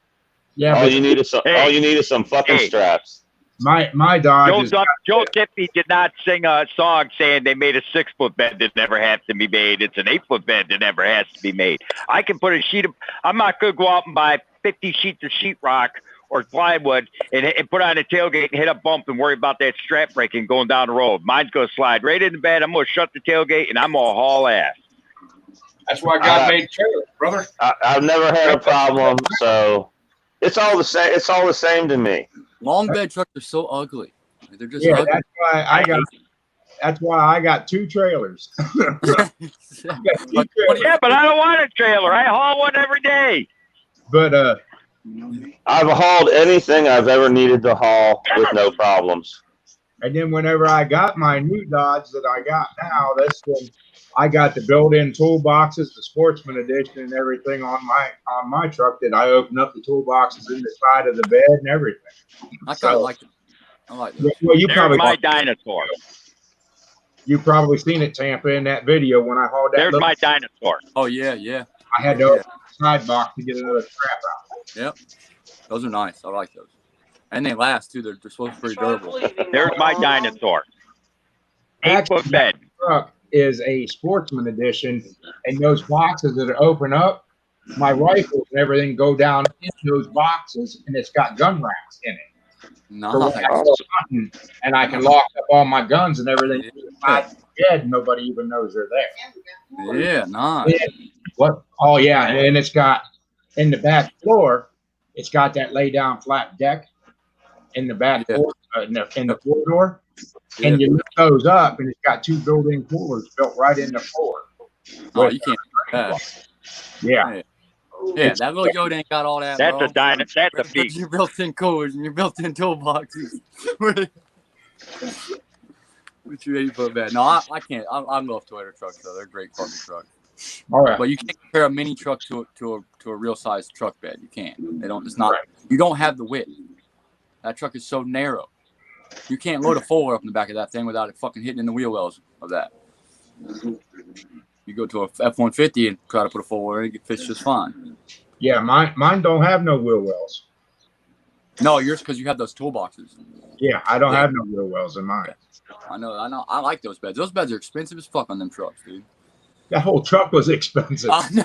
Yeah, all but you need is some fucking straps. my Dodge Joe Tippy did not sing a song saying they made a 6-foot bed that never has to be made. It's an 8-foot bed that never has to be made. I can put a sheet of. I'm not going to go out and buy 50 sheets of sheetrock or plywood and put on a tailgate and hit a bump and worry about that strap breaking going down the road. Mine's going to slide right in the bed. I'm going to shut the tailgate and I'm going to haul ass. That's why God made trailers, brother. I've never had a problem, so it's all the same. It's all the same to me. Long bed trucks are so ugly. They're just ugly. That's why I got 2 trailers. Yeah, but I don't want a trailer. I haul one every day. But I've hauled anything I've ever needed to haul with no problems. and then whenever I got my new Dodge that I got now, that's when I got the built-in toolboxes, the Sportsman Edition, and everything on my truck. That I open up the toolboxes in the side of the bed and everything. I kind of like it. I like it. Well, you There's probably my dinosaur. You probably seen it, Tampa, in that video when I hauled that. There's my dinosaur. Oh yeah. I had to open the side box to get another strap out. Yep. Those are nice. I like those. And they last too. They're supposed to be pretty durable. There's my dinosaur. 8-foot bed. Truck is a Sportsman Edition, and those boxes that are open up, my rifles and everything go down in those boxes, and it's got gun racks in it. Nice. So when I go hunting, and I can lock up all my guns and everything inside the bed, and nobody even knows they're there. Yeah, nice. What? Oh yeah, and it's got in the back floor, it's got that lay down flat deck in the back door, in the floor door. And you lift those up, and it's got 2 built-in coolers built right in the floor. Oh, you can't do that. Yeah. Yeah, that little goat ain't got all that. That's bro. a dinosaur. That's a beast. Your built-in coolers and your built-in toolboxes. What you 8-foot bed? No, I can't. I love Toyota trucks though. They're great fucking trucks. All right. But you can't compare a mini truck to a real size truck bed. You can't. They don't. It's not. You don't have the width. That truck is so narrow. You can't load a 4 up in the back of that thing without it fucking hitting in the wheel wells of that. You go to a F-150 and try to put a 4 in, it fits just fine. Yeah, mine don't have no wheel wells. No, yours because you have those toolboxes. Yeah, I don't have no wheel wells in mine. I know. I like those beds. Those beds are expensive as fuck on them trucks, dude. That whole truck was expensive. I know.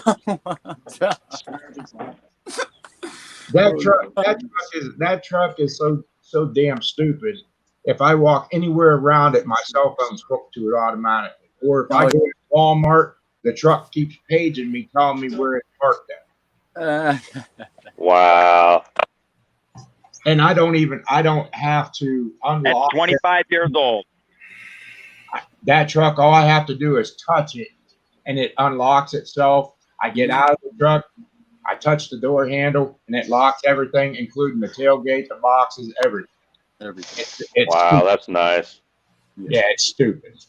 That truck is so damn stupid. If I walk anywhere around it, my cell phone's hooked to it automatically. Or if I go to Walmart, the truck keeps paging me, telling me where it's parked at. Wow. And I don't have to unlock. At 25 years old. That truck, all I have to do is touch it, and it unlocks itself. I get out of the truck, I touch the door handle, and it locks everything, including the tailgate, the boxes, everything. It's wow, stupid. That's nice. Yeah, it's stupid.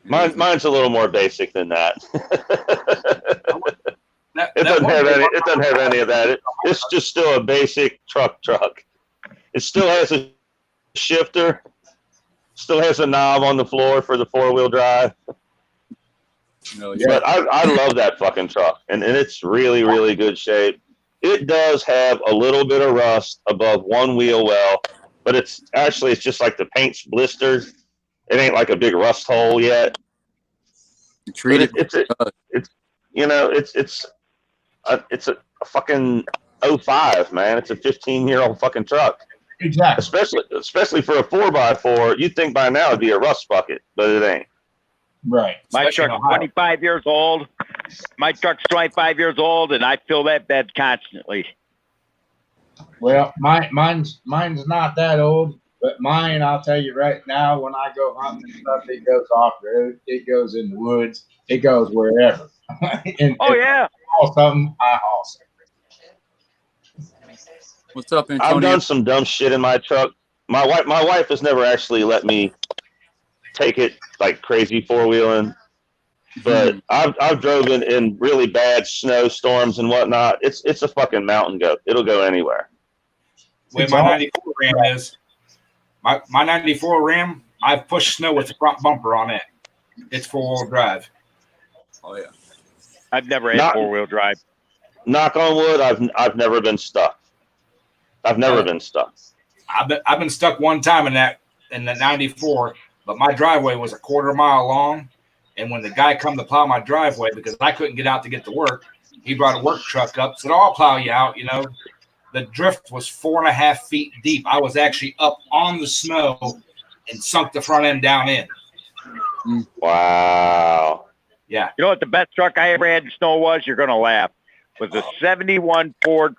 Mine's a little more basic than that. It doesn't have any of that. It's just still a basic truck. It still has a shifter. Still has a knob on the floor for the 4-wheel drive. No, But I love that fucking truck, and it's really, really good shape. it does have a little bit of rust above one wheel well, but it's just like the paint's blistered. It ain't like a big rust hole yet. Treated. It's a fucking 05, man. It's a 15-year-old fucking truck. Exactly. Especially for a 4x4, you'd think by now it'd be a rust bucket, but it ain't. Right. My Especially in truck's Ohio. 25 years old. My truck's 25 years old, and I fill that bed constantly. Well, mine's not that old, but mine, I'll tell you right now, when I go hunting and stuff, it goes off road, it goes in the woods, it goes wherever. And Oh, if yeah. I haul something, I haul something. What's up, I've Antonio? done some dumb shit in my truck. My wife has never actually let me take it like crazy four-wheeling, but I've driven in really bad snowstorms and whatnot. It's a fucking mountain goat. It'll go anywhere. The way my 94 Ram is, my 94 Ram, I've pushed snow with the front bumper on it. It's four-wheel drive. Oh yeah. I've never had Not- four-wheel drive. Knock on wood, I've never been stuck. I've never been stuck. I've been stuck one time in the 94, but my driveway was a quarter mile long. And when the guy come to plow my driveway, because I couldn't get out to get to work, he brought a work truck up, said, "Oh, I'll plow you out." You know, the drift was 4.5 feet deep. I was actually up on the snow and sunk the front end down in. Wow. Yeah. You know what the best truck I ever had in snow was? You're going to laugh. Was a 71 Ford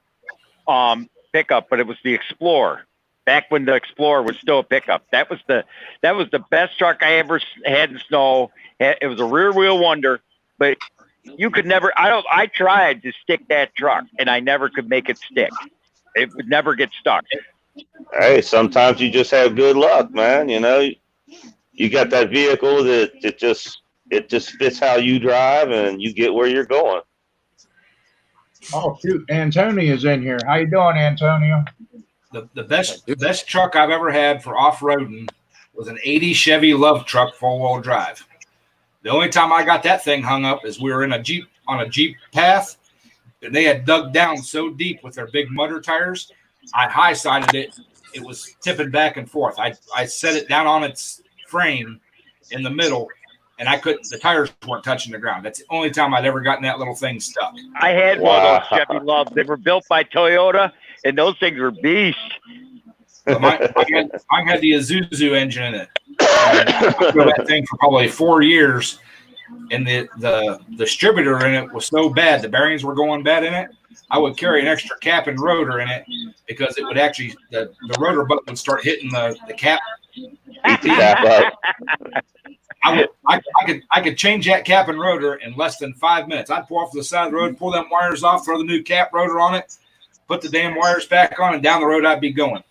pickup, but it was the Explorer. Back when the Explorer was still a pickup. That was the best truck I ever had in snow. It was a rear wheel wonder, but you could never. I tried to stick that truck, and I never could make it stick. It would never get stuck. Hey, sometimes you just have good luck, man. You know, you got that vehicle that it just fits how you drive, and you get where you're going. Oh shoot, Antonio's in here. How you doing, Antonio? The best truck I've ever had for off-roading was an 80 Chevy Love Truck four-wheel drive. The only time I got that thing hung up is we were in a Jeep on a Jeep path, and they had dug down so deep with their big mudder tires. I high-sided it. It was tipping back and forth. I set it down on its frame in the middle, and the tires weren't touching the ground. That's the only time I'd ever gotten that little thing stuck. I had one of those Chevy Loves. They were built by Toyota, and those things were beasts. But mine had the Isuzu engine in it. I drove that thing for probably 4 years, and the distributor in it was so bad, the bearings were going bad in it. I would carry an extra cap and rotor in it because it would actually the rotor button would start hitting the cap. Beat the cap up. I could change that cap and rotor in less than 5 minutes. I'd pull off to the side of the road, pull them wires off, throw the new cap rotor on it, put the damn wires back on, and down the road I'd be going.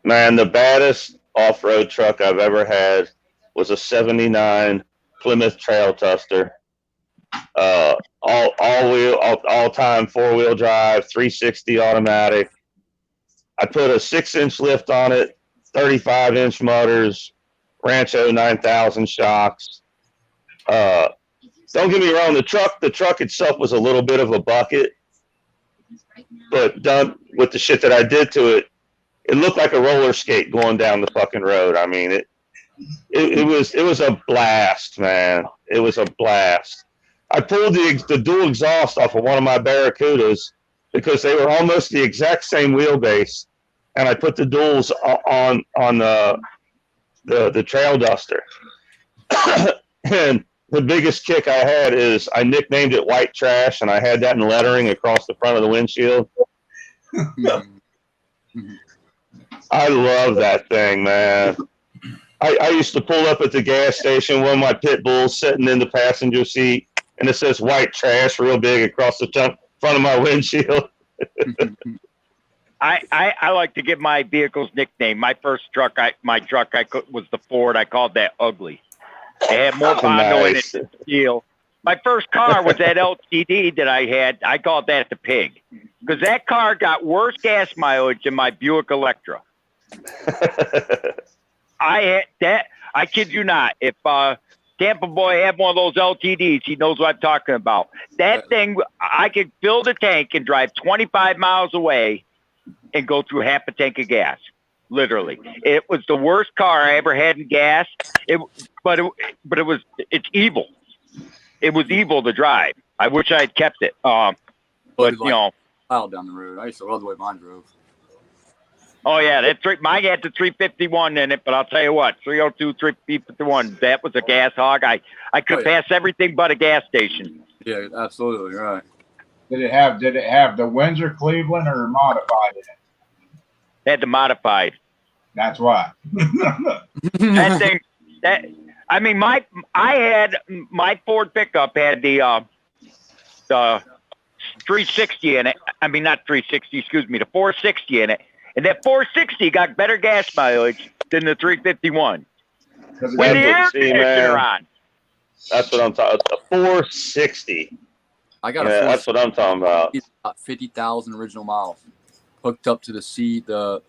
Man, the baddest off-road truck I've ever had was a 79 Plymouth Trail Tuster. All-time four-wheel drive, 360 automatic. I put a 6-inch lift on it, 35-inch motors, Rancho 9000 shocks. Don't get me wrong, the truck itself was a little bit of a bucket, but done with the shit that I did to it, it looked like a roller skate going down the fucking road. I mean, it was a blast, man. It was a blast. I pulled the dual exhaust off of one of my Barracudas because they were almost the exact same wheelbase, and I put the duals on the Trail Duster. And the biggest kick I had is I nicknamed it White Trash, and I had that in lettering across the front of the windshield. I love that thing, man. I used to pull up at the gas station, one of my pit bulls sitting in the passenger seat, and it says White Trash real big across the front of my windshield. I like to give my vehicles nickname. My first truck, was the Ford. I called that Ugly. It had more Bondo in it than steel. My first car was that LTD that I had. I called that the Pig because that car got worse gas mileage than my Buick Electra. I had that. I kid you not. If Tampa boy had one of those LTDs. He knows what I'm talking about. That thing, I could fill the tank and drive 25 miles away and go through half a tank of gas. Literally, it was the worst car I ever had in gas. It's evil. It was evil to drive. I wish I had kept it. But you know, mile down the road. I used to love the way mine drove. Oh yeah, mine had the 351 in it. But I'll tell you what, 302, 351. That was a gas hog. I could pass everything but a gas station. Yeah, absolutely right. Did it have the Windsor Cleveland or modified in it? Had the modified. That's why. That thing. I mean, my Ford pickup had the 360 in it. I mean, not 360. Excuse me, the 460 in it. And that 460 got better gas mileage than the 351. When the air conditioner on. That's what I'm talking about. The 460. I got that's what I'm talking about. It's about 50,000 original miles. Hooked up to the seat, I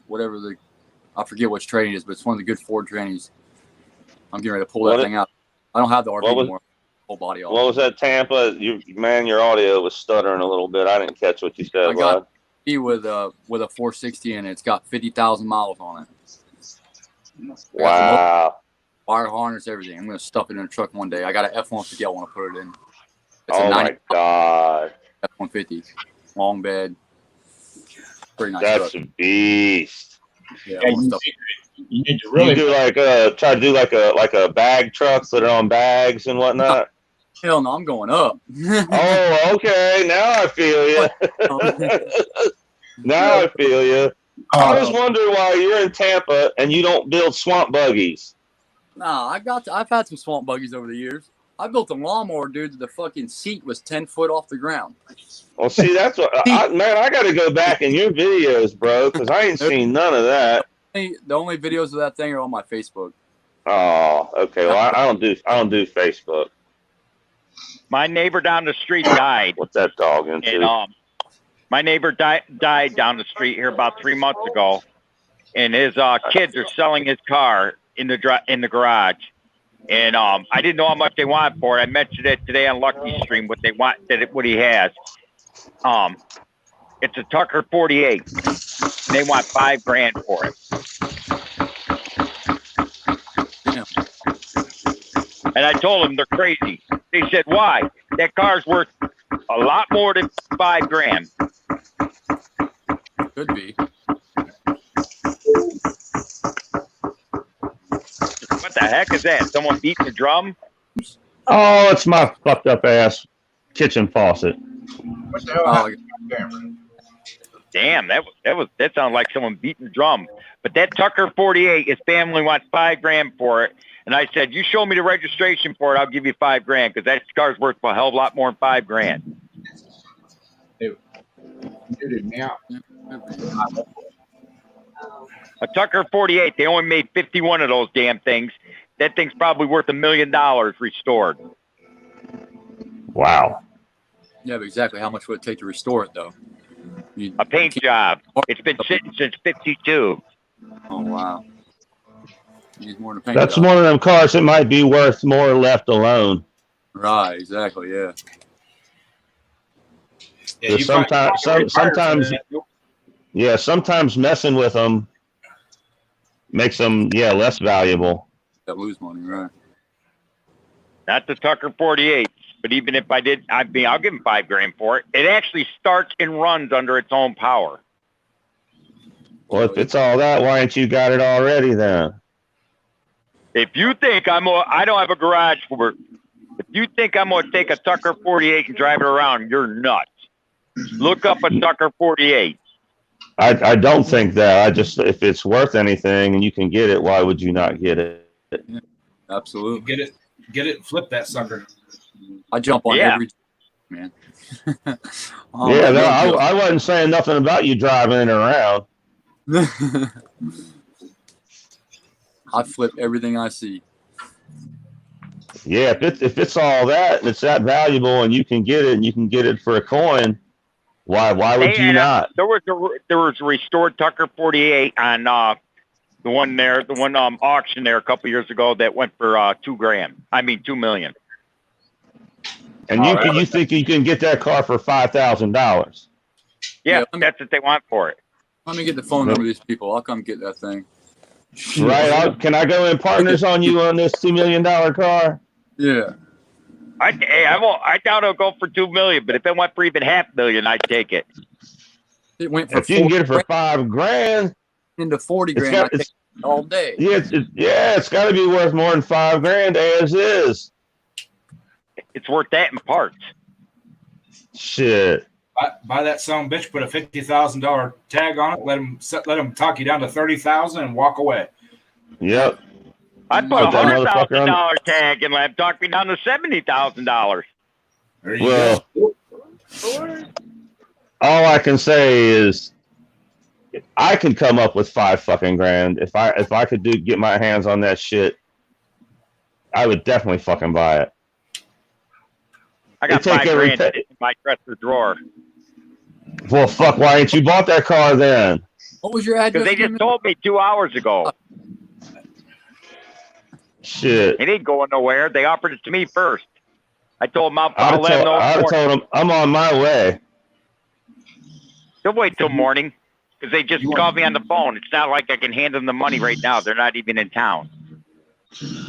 forget which tranny it is, but it's one of the good Ford trannies. I'm getting ready to pull that thing out. I don't have the RV anymore. Whole body off. What was that, Tampa? Your audio was stuttering a little bit. I didn't catch what you said. I got with a 460 in it. It's got 50,000 miles on it. Wow. Wire harness, everything. I'm gonna stuff it in a truck one day. I got an F-150. I want to put it in. It's oh my God. F-150, long bed. Pretty nice. That's truck. A beast. Yeah, you need to really do try to do like a bag truck, put it on bags and whatnot. Hell no, I'm going up. Oh, okay. Now I feel you. Now I feel you. I was wondering why you're in Tampa and you don't build swamp buggies. Nah, I've had some swamp buggies over the years. I built a lawnmower, dude. The fucking seat was 10 foot off the ground. Well, see, that's what I got to go back in your videos, bro, because I ain't seen none of that. The only videos of that thing are on my Facebook. Oh, okay. Well, I don't do Facebook. My neighbor down the street died. What's that dog into? And, my neighbor died down the street here about 3 months ago, and his kids are selling his car in the garage. And I didn't know how much they wanted for it. I mentioned it today on Lucky Stream. What they want, what he has. It's a Tucker 48. And they want $5,000 for it. Yeah. And I told them they're crazy. They said, "Why? That car's worth a lot more than $5,000." Could be. What the heck is that? Someone beating the drum? Oh, it's my fucked up ass kitchen faucet. What the hell? Damn, that sounds like someone beating the drum. But that Tucker 48, his family wants $5,000 for it. And I said, "You show me the registration for it, I'll give you $5,000 because that car's worth a hell of a lot more than $5,000." A Tucker 48, they only made 51 of those damn things. That thing's probably worth $1 million restored. Wow. Yeah, but exactly how much would it take to restore it, though? A paint job. It's been sitting since '52. Oh, wow. More than a paint That's job. one of them cars that might be worth more left alone. Right, exactly, yeah. Yeah, sometimes messing with them makes them less valuable. That lose money, right? Not the Tucker 48, but even if I did, I'll give him $5,000 for it. It actually starts and runs under its own power. Well, if it's all that, why ain't you got it already then? If you think I don't have a garage for it, if you think I'm going to take a Tucker 48 and drive it around, you're nuts. Look up a Tucker 48. I don't think that. I just, if it's worth anything and you can get it, why would you not get it? Yeah, absolutely. Get it, flip that sucker. I jump on every man. I wasn't saying nothing about you driving it around. I flip everything I see. Yeah, if it's all that and it's that valuable and you can get it and you can get it for a coin, why would you not? There was a restored Tucker 48 on The one there, the one auction there a couple years ago that went for $2 grand. I mean $2 million. And you think you can get that car for $5,000? Yeah, that's what they want for it. Let me get the phone number of these people. I'll come get that thing. Right? Can I go in partners on you on this $2 million car? Yeah. I doubt it'll go for $2 million, but if it went for even $500,000, I'd take it. It went for If you can get it for $5 grand into 40 grand, I take it all day. Yeah, it's got to be worth more than $5 grand as is. It's worth that in parts. Shit. Buy that son of a bitch, put a $50,000 tag on it, let him talk you down to $30,000 and walk away. Yep. I'd put a $100,000 tag and let him talk me down to $70,000. Well, all I can say is I can come up with $5 fucking grand. If I could get my hands on that shit, I would definitely fucking buy it. I got $5 grand in my dresser drawer. Well, fuck, why ain't you bought that car then? What was your address? Because they just told me 2 hours ago. Shit. It ain't going nowhere. They offered it to me first. I told them I'd have told them I'm on my way. They'll wait till morning because they just called me on the phone. It's not like I can hand them the money right now. They're not even in town.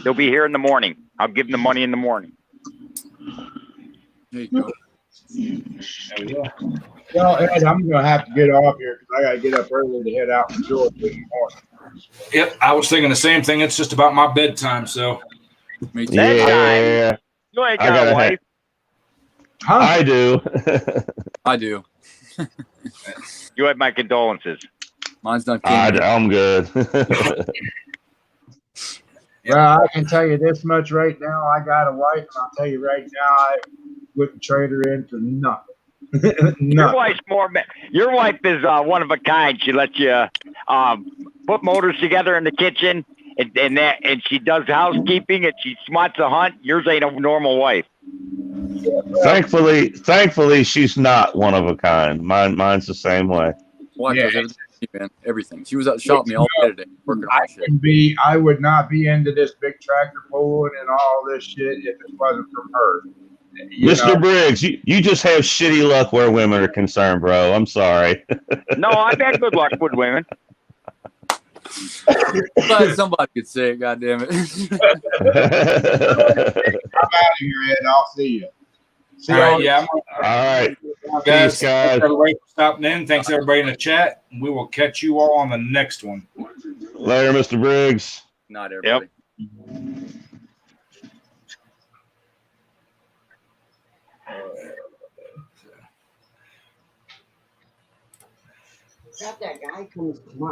They'll be here in the morning. I'll give them the money in the morning. There you go. Well, Ed, I'm going to have to get off here because I got to get up early to head out to Georgia in the morning. Yep, I was thinking the same thing. It's just about my bedtime, so. Yeah. You ain't got a wife. Huh? I do. I do. You have my condolences. Mine's not. I'm good. Well, I can tell you this much right now. I got a wife, and I'll tell you right now, I wouldn't trade her in for nothing. Your wife's your wife is one of a kind. She lets you put motors together in the kitchen, and she does housekeeping, and she wants to hunt. Yours ain't a normal wife. Thankfully, she's not one of a kind. Mine's the same way. Wife does everything, man. Everything. She was out shopping me all day today, working on shit. I would not be into this big tractor pulling and all this shit if it wasn't from her. Mr. Briggs, you just have shitty luck where women are concerned, bro. I'm sorry. No, I've had good luck with women. But somebody could say it, goddammit. I'm out of here, Ed. I'll see you. All right, yeah. All right. Guys, Peace, guys. thanks everybody for stopping in. Thanks everybody in the chat. We will catch you all on the next one. Later, Mr. Briggs. Not everybody. That guy comes tomorrow.